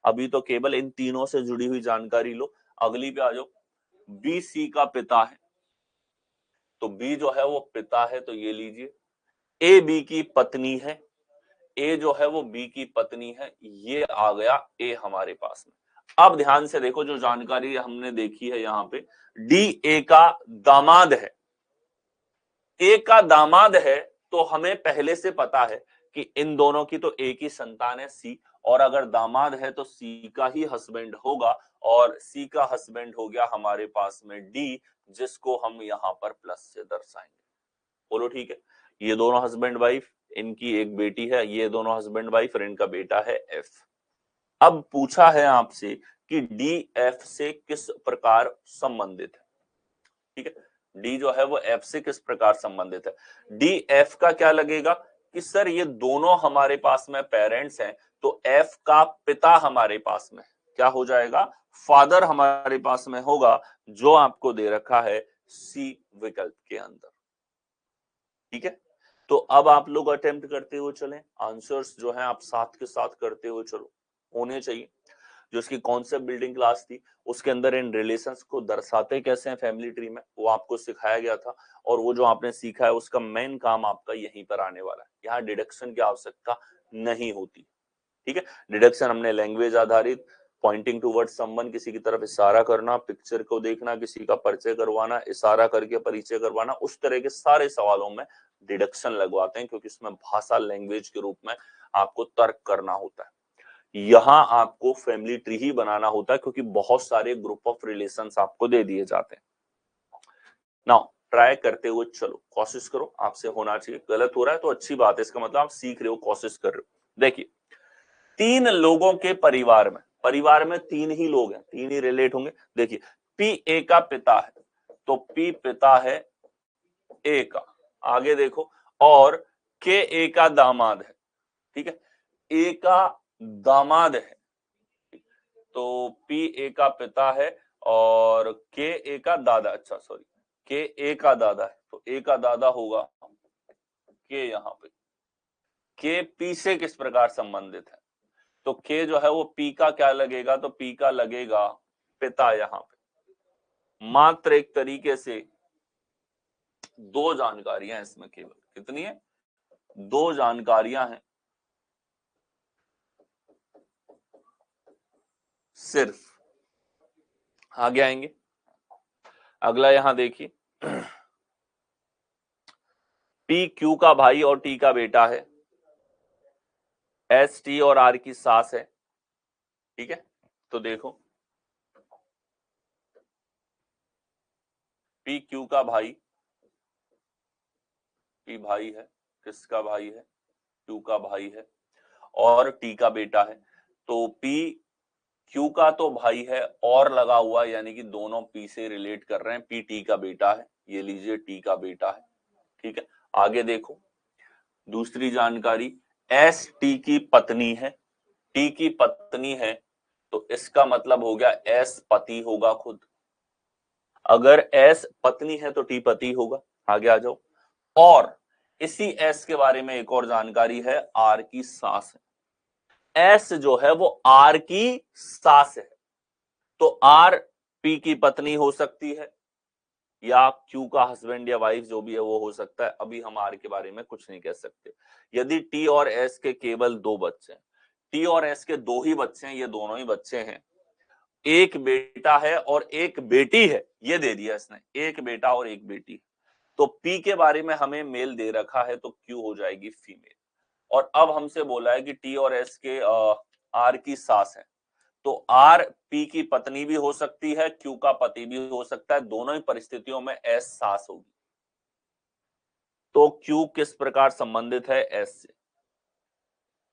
अभी तो केवल इन तीनों से जुड़ी हुई जानकारी लो। अगली पे आ जाओ, बी सी का पिता है, तो बी जो है वो पिता है, तो ये लीजिए। ए बी की पत्नी है, ए जो है वो बी की पत्नी है, ये आ गया ए हमारे पास में। अब ध्यान से देखो, जो जानकारी हमने देखी है यहाँ पे, डी ए का दामाद है, ए का दामाद है, तो हमें पहले से पता है कि इन दोनों की तो एक ही संतान है सी, और अगर दामाद है तो सी का ही हस्बैंड होगा, और सी का हस्बैंड हो गया हमारे पास में डी, जिसको हम यहाँ पर प्लस से दर्शाएंगे। बोलो ठीक है, ये दोनों हस्बैंड वाइफ, इनकी एक बेटी है, ये दोनों हस्बैंड वाइफ और इनका बेटा है एफ। अब पूछा है आपसे कि डी एफ से किस प्रकार संबंधित है, ठीक है। डी जो है वो एफ से किस प्रकार संबंधित है, डी एफ का क्या लगेगा कि सर ये दोनों हमारे पास में पेरेंट्स हैं, तो एफ का पिता हमारे पास में क्या हो जाएगा, फादर हमारे पास में होगा, जो आपको दे रखा है सी विकल्प के अंदर, ठीक है। तो अब आप लोग अटेम्प्ट करते हुए चलें, आंसर्स जो हैं आप साथ के साथ करते हुए चलो, होने चाहिए। जो इसकी कॉन्सेप्ट बिल्डिंग क्लास थी, उसके अंदर इन रिलेशंस को दर्शाते कैसे हैं फैमिली ट्री में, वो आपको सिखाया गया था, और वो जो आपने सीखा है उसका मेन काम आपका यहीं पर आने वाला है। यहाँ डिडक्शन की आवश्यकता नहीं होती, ठीक है। डिडक्शन हमने लैंग्वेज आधारित, पॉइंटिंग टूवर्ड समवन, किसी की तरफ इशारा करना, पिक्चर को देखना, किसी का परिचय करवाना, इशारा करके परिचय करवाना, उस तरह के सारे सवालों में डिडक्शन लगवाते हैं, क्योंकि इसमें भाषा लैंग्वेज के रूप में आपको तर्क करना होता है। यहां आपको फैमिली ट्री ही बनाना होता है, क्योंकि बहुत सारे ग्रुप ऑफ रिलेशंस आपको दे दिए जाते हैं। नाउ ट्राई करते हुए चलो, कोशिश करो, आपसे होना चाहिए। गलत हो रहा है तो अच्छी बात है, इसका मतलब आप सीख रहे हो, कोशिश कर रहे हो। देखिए, तीन लोगों के परिवार में तीन ही लोग हैं, तीन ही रिलेट होंगे। देखिए, पी ए का पिता है, तो पी पिता है ए का, आगे देखो, और के ए का दामाद है, ठीक है, ए का दामाद है, तो पी ए का पिता है और के ए का दादा, अच्छा सॉरी, के ए का दादा है, तो ए का दादा होगा के, यहाँ पे के पी से किस प्रकार संबंधित है, तो के जो है वो पी का क्या लगेगा, तो पी का लगेगा पिता। यहाँ पे मात्र एक तरीके से दो जानकारियां इसमें, केवल कितनी है, दो जानकारियां हैं सिर्फ। आगे आएंगे, अगला यहां देखिए, पी क्यू का भाई और टी का बेटा है, एस टी और आर की सास है, ठीक है। तो देखो, पी क्यू का भाई, पी भाई है, किसका भाई है, क्यू का भाई है, और टी का बेटा है, तो पी क्यू का तो भाई है और लगा हुआ, यानी कि दोनों पी से रिलेट कर रहे हैं, पी टी का बेटा है, ये लीजिए टी का बेटा है, ठीक है। आगे देखो, दूसरी जानकारी, एस टी की पत्नी है, टी की पत्नी है, तो इसका मतलब हो गया एस पति होगा खुद, अगर एस पत्नी है तो टी पति होगा। आगे आ जाओ, और इसी एस के बारे में एक और जानकारी है, आर की सास है, एस जो है वो आर की सास है, तो आर पी की पत्नी हो सकती है या क्यू का हस्बैंड या वाइफ जो भी है वो हो सकता है। अभी हम आर के बारे में कुछ नहीं कह सकते। यदि टी और एस के केवल 2 बच्चे हैं, टी और एस के 2 ही बच्चे हैं, ये दोनों ही बच्चे हैं, एक बेटा है और एक बेटी है, ये दे दिया इसने, एक बेटा और एक बेटी। तो पी के बारे में हमें मेल दे रखा है तो क्यू हो जाएगी फीमेल। और अब हमसे बोला है कि टी और एस के आर की सास है, तो आर पी की पत्नी भी हो सकती है, क्यू का पति भी हो सकता है, दोनों ही परिस्थितियों में एस सास होगी। तो क्यू किस प्रकार संबंधित है एस से?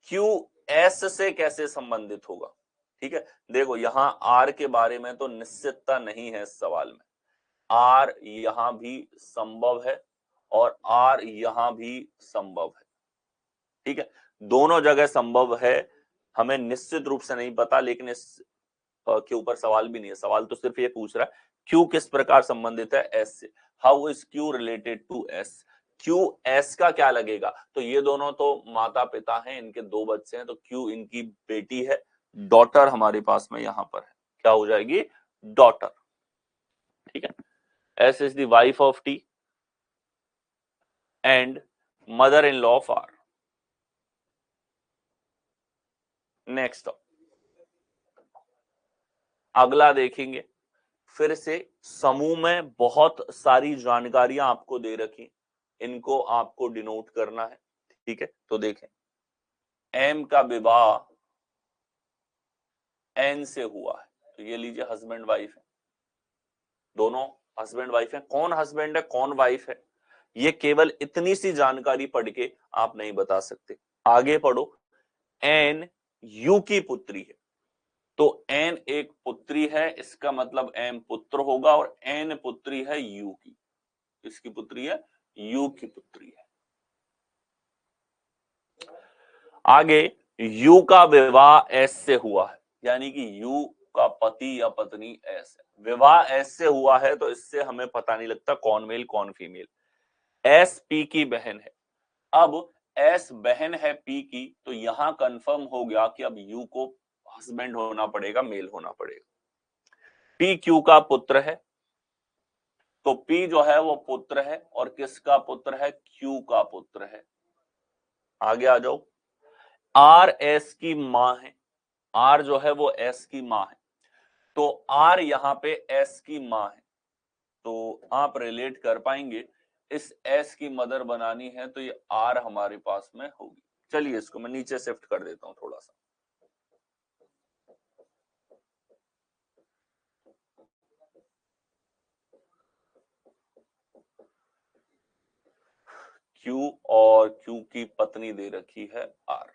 क्यू एस से कैसे संबंधित होगा? ठीक है, देखो यहां आर के बारे में तो निश्चितता नहीं है इस सवाल में। आर यहां भी संभव है और आर यहां भी संभव है। ठीक है, दोनों जगह संभव है, हमें निश्चित रूप से नहीं पता, लेकिन इस के ऊपर सवाल भी नहीं है। सवाल तो सिर्फ ये पूछ रहा है क्यू किस प्रकार संबंधित है एस से। How is Q related to S? Q S का क्या लगेगा? तो ये दोनों तो माता पिता हैं, इनके 2 बच्चे हैं, तो क्यू इनकी बेटी है, डॉटर हमारे पास में यहां पर है, क्या हो जाएगी? डॉटर। ठीक है, S is the wife of T and mother in law of R. Next अगला देखेंगे, फिर से समूह में बहुत सारी जानकारियां आपको दे रखी, इनको आपको डिनोट करना है। ठीक है, तो देखें, एम का विवाह एन से हुआ है, तो ये लीजिए हस्बैंड वाइफ है, दोनों हस्बैंड वाइफ है। कौन हस्बैंड है कौन वाइफ है, ये केवल इतनी सी जानकारी पढ़ के आप नहीं बता सकते। आगे पढ़ो, एन यू की पुत्री है, तो एन एक पुत्री है, इसका मतलब एम पुत्र होगा, और एन पुत्री है यू की, इसकी पुत्री है यू की पुत्री है। आगे यू का विवाह एस से हुआ है, यानी कि यू का पति या पत्नी एस है, विवाह एस से हुआ है, तो इससे हमें पता नहीं लगता कौन मेल कौन फीमेल। एस पी की बहन है, अब एस बहन है पी की, तो यहां कंफर्म हो गया कि अब यू को हस्बैंड होना पड़ेगा, मेल होना पड़ेगा। पी क्यू का पुत्र है, तो पी जो है वो पुत्र है, और किसका पुत्र है? क्यू का पुत्र है। आगे आ जाओ, आर एस की मां है, आर जो है वो एस की मां है, तो आर यहां पे एस की मां है, तो आप रिलेट कर पाएंगे, इस एस की मदर बनानी है तो ये आर हमारे पास में होगी। चलिए इसको मैं नीचे शिफ्ट कर देता हूं थोड़ा सा। क्यू और क्यू की पत्नी दे रखी है आर,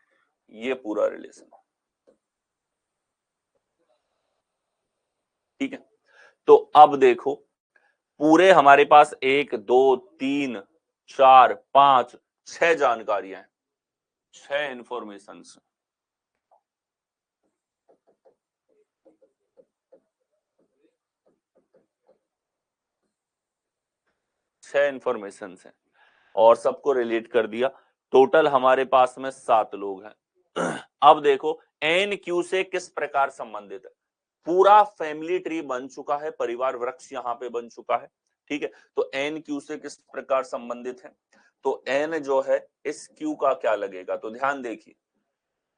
ये पूरा रिलेशन। ठीक है, तो अब देखो, पूरे हमारे पास 1 2 3 4 5 6 जानकारियां हैं, 6 इंफॉर्मेशन, 6 इंफॉर्मेशन हैं और सबको रिलेट कर दिया। टोटल हमारे पास में 7 लोग हैं। अब देखो एन क्यू से किस प्रकार संबंधित है, पूरा फैमिली ट्री बन चुका है, परिवार वृक्ष यहाँ पे बन चुका है। ठीक है, तो एन क्यू से किस प्रकार संबंधित है, तो एन जो है इस क्यू का क्या लगेगा, तो ध्यान देखिए,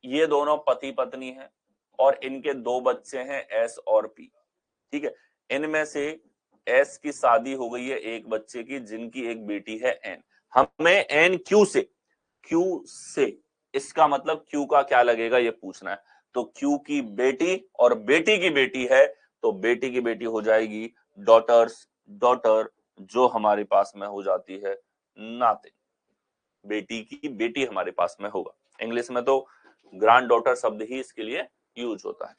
ये दोनों पति पत्नी हैं और इनके 2 बच्चे हैं एस और पी। ठीक है, इनमें से एस की शादी हो गई है एक बच्चे की, जिनकी एक बेटी है एन। हमें एन क्यू से इसका मतलब क्यू का क्या लगेगा ये पूछना है। तो क्यू की बेटी और बेटी की बेटी है, तो बेटी की बेटी हो जाएगी डॉटर्स डॉटर, जो हमारे पास में हो जाती है नाते। बेटी की बेटी हमारे पास में होगा, इंग्लिश में तो ग्रैंड डॉटर शब्द ही इसके लिए यूज होता है।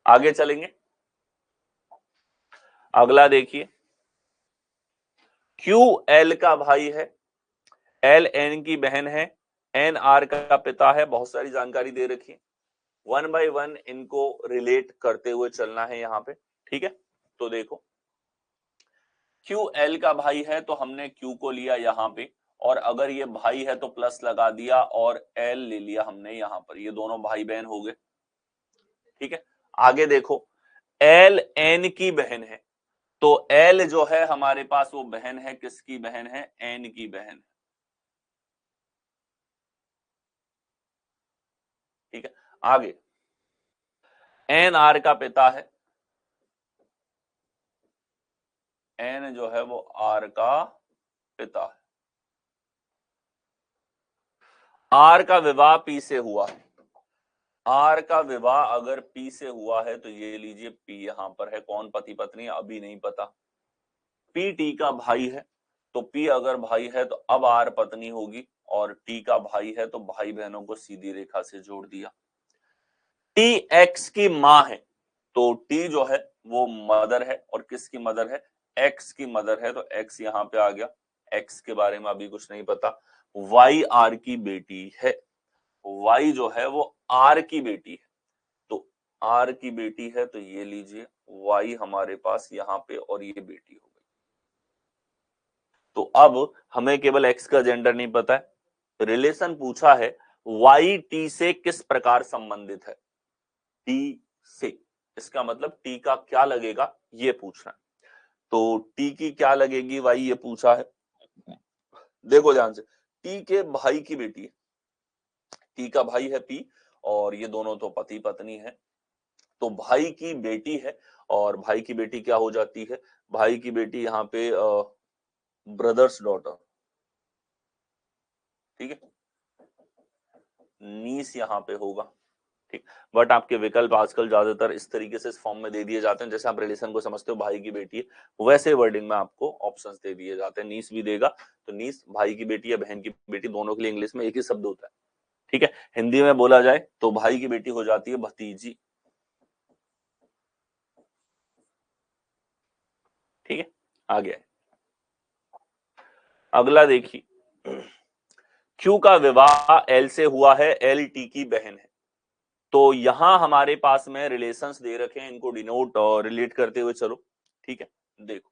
आगे चलेंगे, अगला देखिए, क्यू एल का भाई है, एल एन की बहन है, एन आर का पिता है, बहुत सारी जानकारी दे रखी है, 1 बाय 1 इनको रिलेट करते हुए चलना है यहां पे। ठीक है, तो देखो क्यू एल का भाई है, तो हमने क्यू को लिया यहां पे, और अगर ये भाई है तो प्लस लगा दिया और एल ले लिया हमने यहां पर, ये दोनों भाई बहन हो गए। ठीक है, आगे देखो, एल एन की बहन है, तो एल जो है हमारे पास वो बहन है, किसकी बहन है, एन की बहन। ठीक है, आगे एन आर का पिता है, एन जो है वो आर का पिता है। आर का विवाह पी से हुआ है, आर का विवाह अगर पी से हुआ है तो ये लीजिए पी यहां पर है, कौन पति पत्नी अभी नहीं पता। पी टी का भाई है, तो पी अगर भाई है तो अब आर पत्नी होगी, और टी का भाई है तो भाई बहनों को सीधी रेखा से जोड़ दिया। टी एक्स की मां है, तो टी जो है वो मदर है, और किसकी मदर है, एक्स की मदर है, तो एक्स यहां पे आ गया। एक्स के बारे में अभी कुछ नहीं पता। वाई आर की बेटी है, वाई जो है वो आर की बेटी है, तो आर की बेटी है, तो ये लीजिए वाई हमारे पास यहां पे, और ये बेटी हो गई। तो अब हमें केवल एक्स का जेंडर नहीं पता है, रिलेशन पूछा है वाई टी से किस प्रकार संबंधित है, टी से, इसका मतलब टी का क्या लगेगा ये पूछना है। तो टी की क्या लगेगी वाई, ये पूछा है। देखो ध्यान से, टी के भाई की बेटी है, टी का भाई है पी, और ये दोनों तो पति पत्नी है, तो भाई की बेटी है, और भाई की बेटी क्या हो जाती है, भाई की बेटी यहाँ पे ब्रदर्स डॉटर। ठीक है, नीस यहाँ पे होगा। ठीक, बट आपके विकल्प आजकल ज्यादातर इस तरीके से इस फॉर्म में दे दिए जाते हैं, जैसे आप रिलेशन को समझते हो, भाई की बेटी है, वैसे वर्डिंग में आपको ऑप्शंस दे दिए जाते हैं। नीस भी देगा, तो नीस भाई की बेटी या बहन की बेटी, दोनों के लिए इंग्लिश में एक ही शब्द होता है। ठीक है, हिंदी में बोला जाए तो भाई की बेटी हो जाती है भतीजी। ठीक है, आगे अगला देखिए, क्यू का विवाह एल से हुआ है, एल टी की बहन है। तो यहां हमारे पास में रिलेशंस दे रखे हैं, इनको डिनोट और रिलेट करते हुए चलो। ठीक है, देखो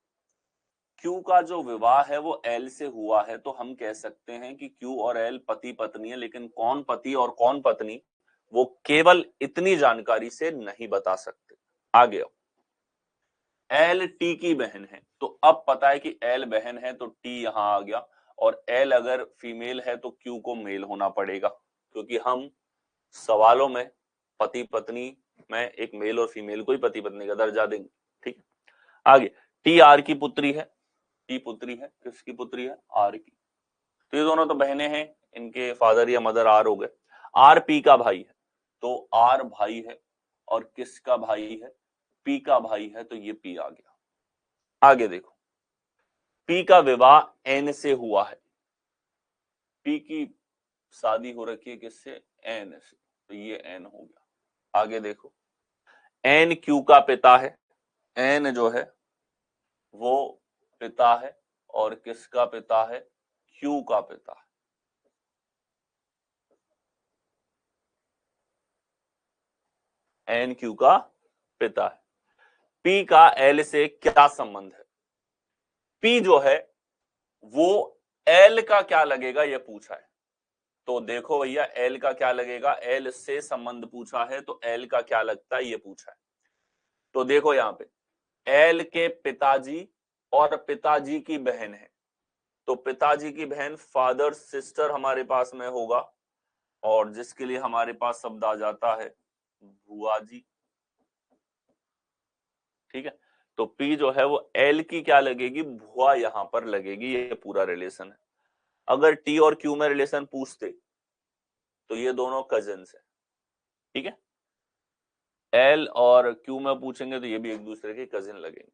क्यू का जो विवाह है वो एल से हुआ है, तो हम कह सकते हैं कि क्यू और एल पति पत्नी है, लेकिन कौन पति और कौन पत्नी वो केवल इतनी जानकारी से नहीं बता सकते। आगे एल टी की बहन है, तो अब पता है कि एल बहन है तो टी यहां आ गया, और एल अगर फीमेल है तो क्यू को मेल होना पड़ेगा, क्योंकि हम सवालों में पति पत्नी में एक मेल और फीमेल को ही पति पत्नी का दर्जा देंगे। ठीक है, आगे टी आर की पुत्री है, टी पुत्री है, किसकी पुत्री है, आर की, तो ये दोनों तो बहनें हैं, इनके फादर या मदर आर हो गए। आर पी का भाई है, तो आर भाई है, और किसका भाई है, पी का भाई है, तो ये पी आ गया। आगे देखो, पी का विवाह एन से हुआ है, पी की शादी हो रखी है किससे, एन से, तो ये एन हो गया। आगे देखो, एन क्यू का पिता है, एन जो है वो पिता है, और किसका पिता है, क्यू का पिता है। एन क्यू का पिता है। पी का एल से क्या संबंध है, पी जो है वो एल का क्या लगेगा ये पूछा है, तो देखो भैया एल का क्या लगेगा, एल से संबंध पूछा है, तो एल का क्या लगता है ये पूछा है। तो देखो यहां पे एल के पिताजी और पिताजी की बहन है, तो पिताजी की बहन फादर सिस्टर हमारे पास में होगा, और जिसके लिए हमारे पास शब्द आ जाता है बुआ जी। ठीक है, तो पी जो है वो एल की क्या लगेगी, भुआ यहां पर लगेगी, ये पूरा रिलेशन है। अगर टी और क्यू में रिलेशन पूछते तो ये दोनों कजिन्स है। ठीक है, एल और क्यू में पूछेंगे तो ये भी एक दूसरे के कजिन लगेंगे।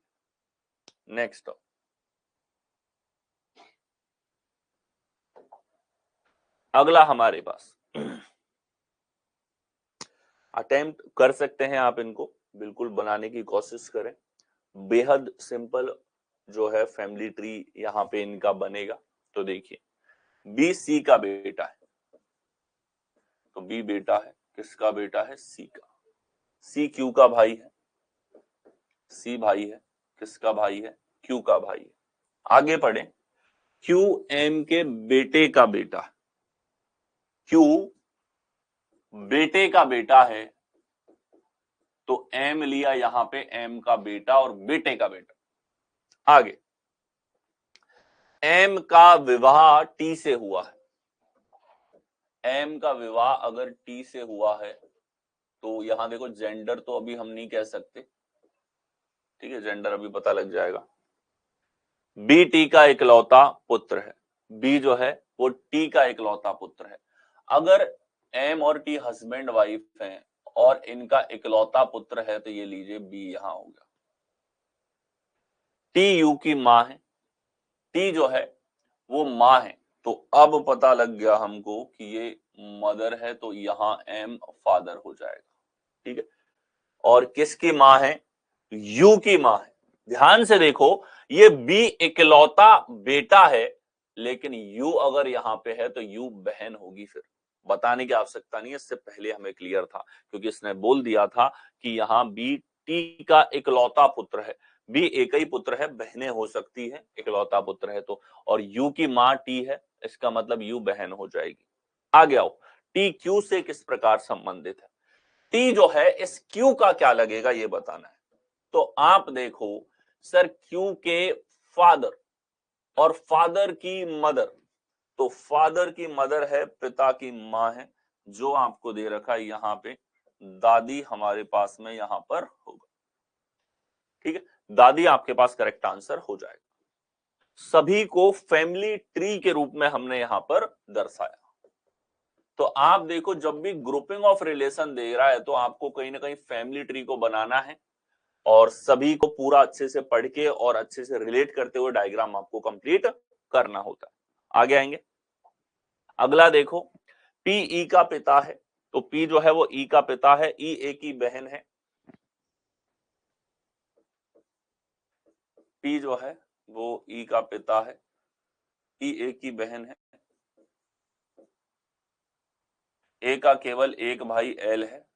नेक्स्ट अगला हमारे पास, अटेम्प्ट कर सकते हैं आप इनको, बिल्कुल बनाने की कोशिश करें, बेहद सिंपल जो है फैमिली ट्री यहां पे इनका बनेगा। तो देखिए बी सी का बेटा है, तो बी बेटा है, किसका बेटा है, सी का, सी क्यू का भाई है, सी भाई है, किसका भाई है, क्यू का भाई है। आगे पढ़े, क्यू एम के बेटे का बेटा, क्यू बेटे का बेटा है, तो एम लिया यहां पे एम का बेटा और बेटे का बेटा। आगे, एम का विवाह टी से हुआ है, एम का विवाह अगर टी से हुआ है तो यहां देखो जेंडर तो अभी हम नहीं कह सकते, ठीक है, जेंडर अभी पता लग जाएगा। बी टी का इकलौता पुत्र है, बी जो है वो टी का इकलौता पुत्र है। अगर एम और टी हस्बैंड वाइफ हैं और इनका इकलौता पुत्र है तो ये लीजिए बी यहां हो गया। टी यू की मां है, टी जो है वो मां है, तो अब पता लग गया हमको कि ये मदर है, तो यहां एम फादर हो जाएगा, ठीक है। और किसकी मां है? यू की मां है। ध्यान से देखो, ये बी इकलौता बेटा है, लेकिन यू अगर यहां पे है तो यू बहन होगी। फिर बताने की आवश्यकता नहीं है, इससे पहले हमें क्लियर था, क्योंकि इसने बोल दिया था कि यहां बी टी का इकलौता पुत्र है, बी एक ही पुत्र है, बहनें हो सकती है, इकलौता पुत्र है तो, और यू की मां टी है, इसका मतलब यू बहन हो जाएगी। आगे आओ, टी क्यू से किस प्रकार संबंधित है? टी जो है इस क्यू का क्या लगेगा ये बताना है। तो आप देखो सर, क्यू के फादर और फादर की मदर, तो फादर की मदर है, पिता की मां है, जो आपको दे रखा है यहां पे दादी हमारे पास में यहां पर होगा, ठीक है, दादी आपके पास करेक्ट आंसर हो जाएगा। सभी को फैमिली ट्री के रूप में हमने यहां पर दर्शाया। तो आप देखो, जब भी ग्रुपिंग ऑफ रिलेशन दे रहा है तो आपको कहीं ना कहीं फैमिली ट्री को बनाना है और सभी को पूरा अच्छे से पढ़ के और अच्छे से रिलेट करते हुए डायग्राम आपको कंप्लीट करना होता है। आगे आएंगे, अगला देखो, पी ई का पिता है, तो पी जो है वो ई का पिता है, ई ए की बहन है, पी जो है वो ई का पिता है, ई ए की बहन है, ए का केवल एक भाई एल है,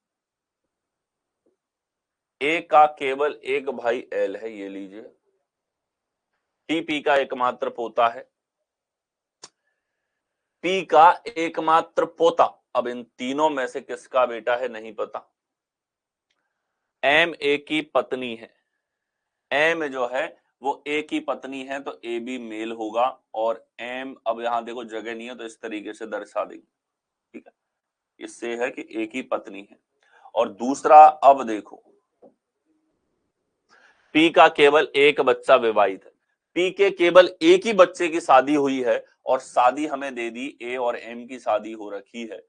ए का केवल एक भाई एल है, ये लीजिए। टी पी का एकमात्र पोता है, पी का एकमात्र पोता, अब इन तीनों में से किसका बेटा है नहीं पता। एम ए की पत्नी है, एम जो है वो ए की पत्नी है, तो ए भी मेल होगा, और एम अब यहां देखो जगह नहीं है तो इस तरीके से दर्शा देंगे, ठीक है, इससे है कि ए की पत्नी है। और दूसरा, अब देखो, पी का केवल एक बच्चा विवाहित है, पी के केवल एक ही बच्चे की शादी हुई है, और शादी हमें दे दी, ए और एम की शादी हो रखी है,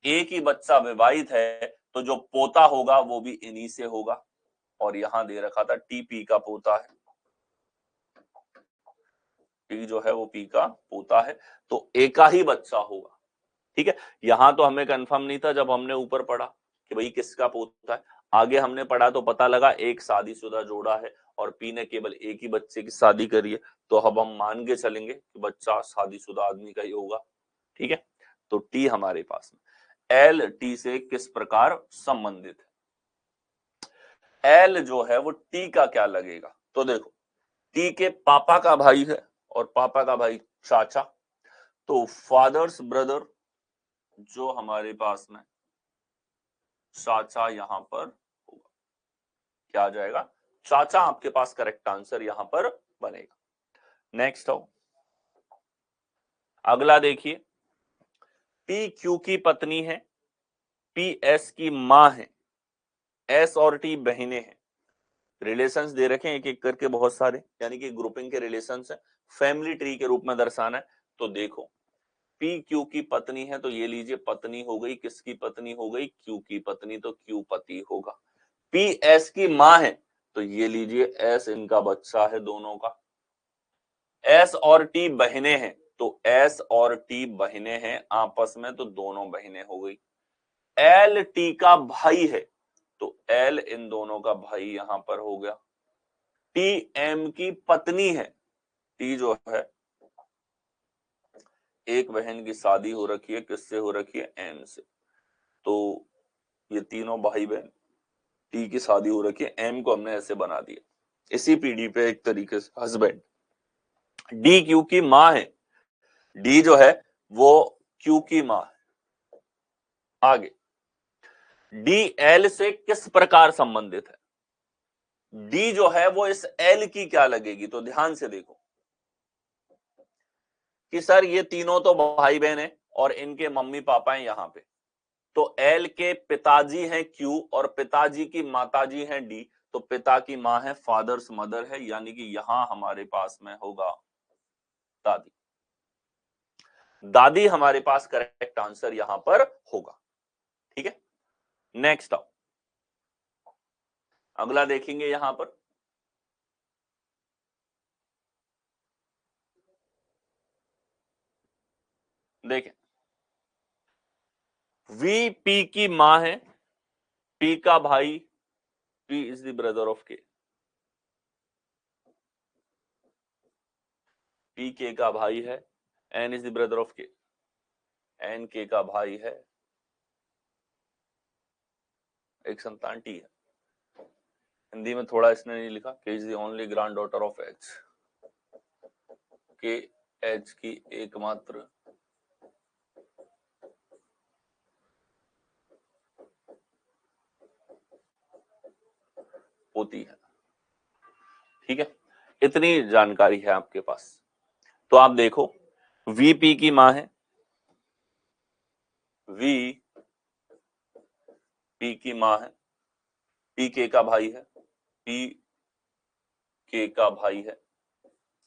एक ही बच्चा विवाहित है, तो जो पोता होगा वो भी इन्हीं से होगा, और यहां दे रखा था टी पी का पोता है, टी जो है वो पी का पोता है, तो एक का ही बच्चा होगा, ठीक है। यहां तो हमें कंफर्म नहीं था जब हमने ऊपर पढ़ा कि भाई किसका पोता है, आगे हमने पढ़ा तो पता लगा एक शादीशुदा जोड़ा है और पी ने केवल एक ही बच्चे की शादी करी है, तो अब हम मान के चलेंगे कि बच्चा शादीशुदा आदमी का ही होगा, ठीक है। तो टी हमारे पास में, एल टी से किस प्रकार संबंधित है? एल जो है वो टी का क्या लगेगा? तो देखो, टी के पापा का भाई है, और पापा का भाई चाचा, तो फादर्स ब्रदर जो हमारे पास में चाचा यहां पर होगा, क्या आ जाएगा? चाचा आपके पास करेक्ट आंसर यहां पर बनेगा। नेक्स्ट आओ, अगला देखिए, पी क्यू की पत्नी है, पी एस की मां है, एस और टी बहनें हैं, रिलेशंस दे रखे हैं एक एक करके बहुत सारे, यानी कि ग्रुपिंग के रिलेशंस है, फैमिली ट्री के रूप में दर्शाना है। तो देखो, पी क्यू की पत्नी है, तो ये लीजिए पत्नी हो गई, किसकी पत्नी हो गई? क्यू की पत्नी, तो क्यू पति होगा। पी एस की मां है, तो ये लीजिए एस इनका बच्चा है दोनों का। एस और टी बहनें हैं, तो एस और टी बहनें हैं आपस में, तो दोनों बहनें हो गई। एल टी का भाई है, तो एल इन दोनों का भाई यहां पर हो गया। टी एम की पत्नी है, टी जो है एक बहन की शादी हो रखी है, किससे हो रखी है? एम से, तो ये तीनों भाई बहन, टी की शादी हो रखी है, एम को हमने ऐसे बना दिया, इसी पीढ़ी पे एक तरीके से हस्बैंड। डी क्यू की मां है, डी जो है वो क्यू की मां है। आगे, डी एल से किस प्रकार संबंधित है? डी जो है वो इस एल की क्या लगेगी? तो ध्यान से देखो कि सर ये तीनों तो भाई बहन है और इनके मम्मी पापा हैं यहां पे, तो एल के पिताजी हैं क्यू और पिताजी की माताजी हैं डी, तो पिता की मां है, फादर्स मदर है, यानी कि यहां हमारे पास में होगा दादी। दादी हमारे पास करेक्ट आंसर यहां पर होगा। ठीक है, नेक्स्ट आओ, अगला देखेंगे यहां पर। देखें, वी पी की मां है, पी का भाई, P is the brother of K, P K का भाई है, N is the brother of K, N K का भाई है, एक संतान टी है। हिंदी में थोड़ा इसने नहीं लिखा, के is the only grand daughter of H, के एच की एकमात्र पोती है। ठीक है, इतनी जानकारी है आपके पास। तो आप देखो, वीपी की मां है, वी पी की मां है, पी के का भाई है, पी के का भाई है,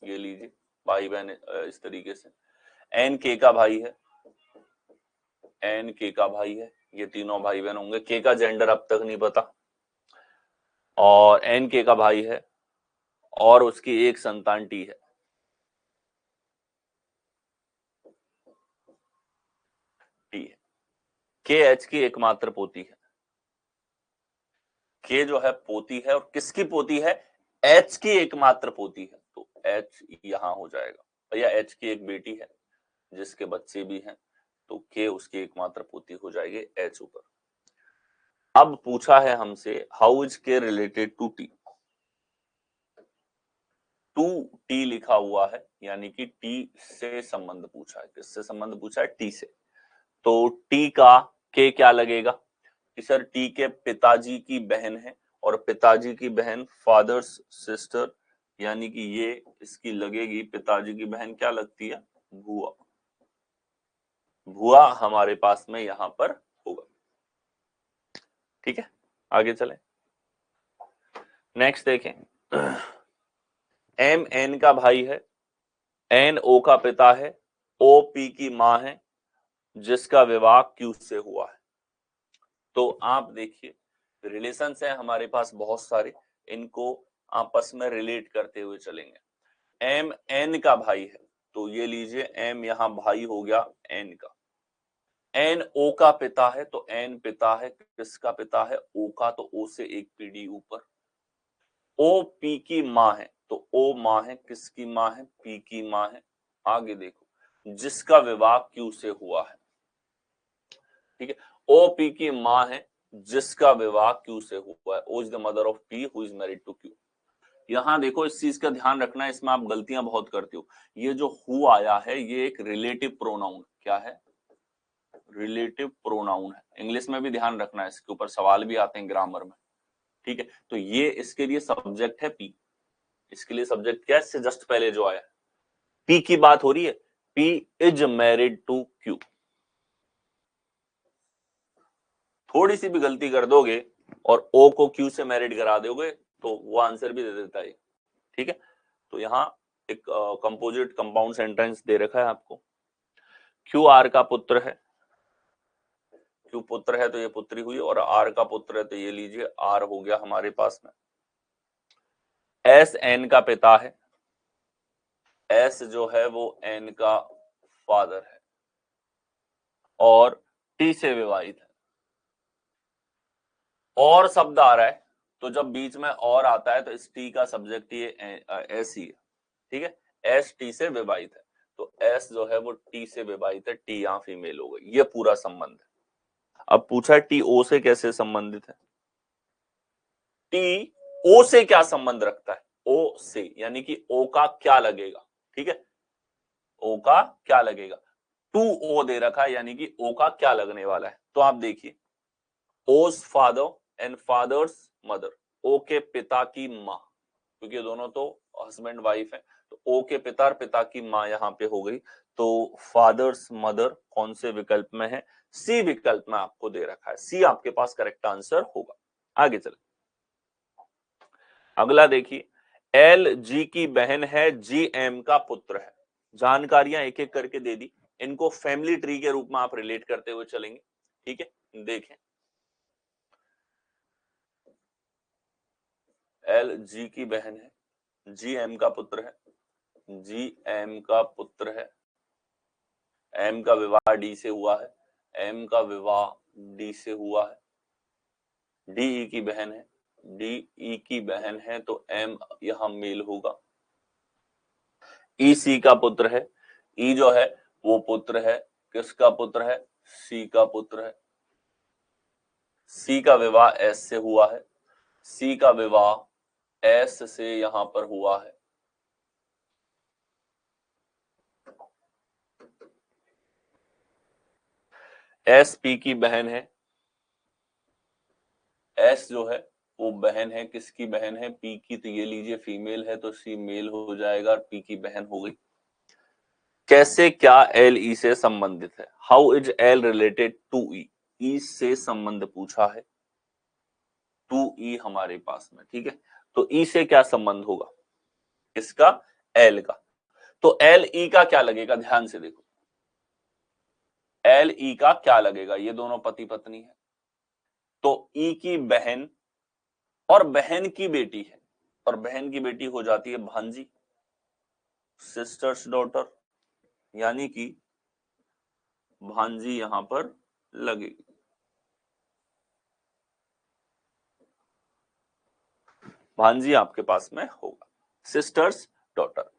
ये लीजिए भाई बहन इस तरीके से, एन के का भाई है, एन के का भाई है, ये तीनों भाई बहन होंगे, के का जेंडर अब तक नहीं पता, और एन के का भाई है और उसकी एक संतान टी है। टी है, के एच की एकमात्र पोती है, के जो है पोती है और किसकी पोती है? एच की एकमात्र पोती है, तो एच यहां हो जाएगा। भैया एच की एक बेटी है जिसके बच्चे भी हैं, तो के उसकी एकमात्र पोती हो जाएगी एच ऊपर। अब पूछा है हमसे, how is K related to T? To T लिखा हुआ है, यानी कि टी से संबंध पूछा है। किससे संबंध पूछा है? टी से। तो टी का के क्या लगेगा कि सर टी के पिताजी की बहन है और पिताजी की बहन फादर्स सिस्टर, यानी कि ये इसकी लगेगी, पिताजी की बहन क्या लगती है? बुआ। बुआ हमारे पास में यहां पर होगा। ठीक है, आगे चलें, नेक्स्ट देखें। एम एन का भाई है, एन ओ का पिता है, ओ पी की मां है, जिसका विवाह क्यू से हुआ है। तो आप देखिए, रिलेशंस है हमारे पास बहुत सारे, इनको आपस में रिलेट करते हुए चलेंगे। एम एन का भाई है, तो ये लीजिए एम यहां भाई हो गया एन का। एन ओ का पिता है, तो एन पिता है, किसका पिता है? ओ का, तो ओ से एक पीढ़ी ऊपर। ओ पी की मां है, तो ओ मां है, किसकी मां है? पी की मां है। आगे देखो, जिसका विवाह क्यू से हुआ है। ठीक है, ओ पी की मां है जिसका विवाह क्यू से हुआ है। O is the mother of P who is married to Q. यहां देखो, इस चीज का ध्यान रखना है, इसमें आप गलतियां बहुत करते हो। ये जो हु आया है ये एक रिलेटिव प्रोनाउन, क्या है? रिलेटिव प्रोनाउन है। इंग्लिश में भी ध्यान रखना है, इसके ऊपर सवाल भी आते हैं ग्रामर में। ठीक है, तो ये इसके लिए सब्जेक्ट है पी, इसके लिए सब्जेक्ट क्या है? इससे जस्ट पहले जो आया, पी की बात हो रही है, P is married to Q. थोड़ी सी भी गलती कर दोगे और ओ को क्यू से मैरिड करा दोगे तो वो आंसर भी दे देता है। ठीक है, तो यहां एक कंपोजिट कंपाउंड सेंटेंस दे रखा है आपको। क्यू आर का पुत्र है, क्यू पुत्र है तो ये पुत्री हुई, और आर का पुत्र है तो ये लीजिए आर हो गया हमारे पास में। एस एन का पिता है, एस जो है वो एन का फादर है और टी से विवाहित है। और शब्द आ रहा है, तो जब बीच में और आता है तो इस टी का सब्जेक्ट ये एस ही है। ठीक है, एस टी से विवाहित है, तो एस जो है वो टी से विवाहित है, टी यहां फीमेल हो गई, ये पूरा संबंध है। अब पूछा है टी ओ से कैसे संबंधित है? टी ओ से क्या संबंध रखता है? ओ से, यानी कि ओ का क्या लगेगा? ठीक है, ओ का क्या लगेगा, टू ओ दे रखा है, यानी कि ओ का क्या लगने वाला है। तो आप देखिए, ओज फादर एंड फादर्स मदर, ओ के पिता की माँ, क्योंकि दोनों तो हस्बैंड वाइफ है, तो ओ के पिता और पिता की माँ यहाँ पे हो गई। तो फादर्स मदर कौन से विकल्प में है, सी विकल्प में आपको दे रखा है, सी आपके पास करेक्ट आंसर होगा। आगे चले, अगला देखिए, एल जी की बहन है, जी एम का पुत्र है। जानकारियां एक एक करके दे दी, इनको फैमिली ट्री के रूप में आप रिलेट करते हुए चलेंगे। ठीक है, देखें, एल जी की बहन है, जी एम का पुत्र है, जी एम का पुत्र है, एम का विवाह डी से हुआ है, एम का विवाह डी से हुआ है, डी ई की बहन है, डी ई की बहन है, तो एम यहां मेल होगा। ई सी का पुत्र है, ई जो है वो पुत्र है, किसका पुत्र है, सी का पुत्र है। सी का विवाह एस से हुआ है, सी का विवाह एस से यहां पर हुआ है। एस पी की बहन है, एस जो है वो बहन है, किसकी बहन है, पी की, तो ये लीजिए फीमेल है, तो सी मेल हो जाएगा, पी की बहन हो गई। कैसे क्या एल ई से संबंधित है, how is L related to E, E से संबंध पूछा है, टू ई हमारे पास में, ठीक है, तो ई से क्या संबंध होगा, इसका, एल का, तो एल ई का क्या लगेगा, ध्यान से देखो, एल ई का क्या लगेगा, ये दोनों पति पत्नी है, तो ई की बहन और बहन की बेटी है, और बहन की बेटी हो जाती है भांजी, सिस्टर्स डॉटर, यानी कि भांजी यहां पर लगेगी। भांजी आपके पास में होगा, सिस्टर्स डॉटर,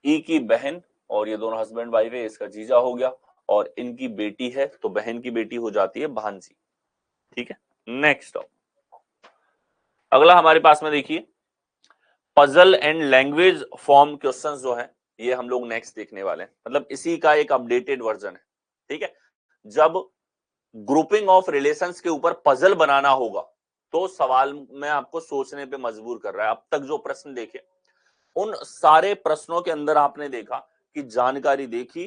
ई की बहन, और ये दोनों हस्बैंड वाइफ है, इसका जीजा हो गया, और इनकी बेटी है, तो बहन की बेटी हो जाती है भांजी। ठीक है, नेक्स्ट अगला हमारे पास में देखिए, puzzle and language form questions जो है, ये हम लोग नेक्स्ट देखने वाले हैं, मतलब इसी का एक अपडेटेड वर्जन है। ठीक है, जब ग्रुपिंग ऑफ रिलेशंस के ऊपर पजल बनाना होगा, तो सवाल में आपको सोचने पे मजबूर कर रहा है। अब तक जो प्रश्न देखे, उन सारे प्रश्नों के अंदर आपने देखा कि जानकारी देखी,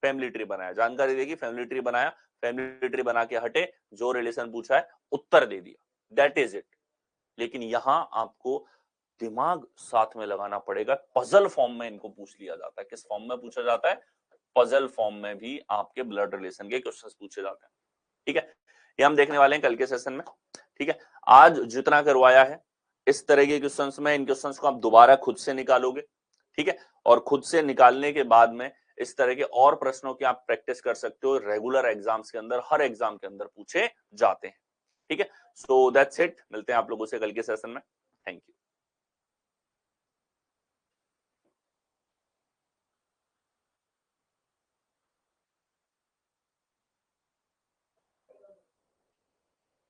फैमिली ट्री बनाया, जानकारी देखी, फैमिली ट्री बनाया, फैमिली ट्री बना के हटे, जो रिलेशन पूछा है उत्तर दे दिया, दैट इज इट। लेकिन यहां आपको दिमाग साथ में लगाना पड़ेगा, पजल फॉर्म में इनको पूछ लिया जाता है। किस फॉर्म में पूछा जाता है, पजल फॉर्म में भी आपके ब्लड रिलेशन के क्वेश्चंस पूछे जाते हैं। ठीक है, ये हम देखने वाले हैं कल के सेशन में। ठीक है, आज जितना करवाया है, इस तरह के क्वेश्चंस में, इन क्वेश्चंस को आप दोबारा खुद से निकालोगे। ठीक है, और खुद से निकालने के बाद में इस तरह के और प्रश्नों की आप प्रैक्टिस कर सकते हो, रेगुलर एग्जाम्स के अंदर, हर एग्जाम के अंदर पूछे जाते हैं। ठीक है, सो दैट्स इट, मिलते हैं आप लोगों से कल के सेशन में। Thank you.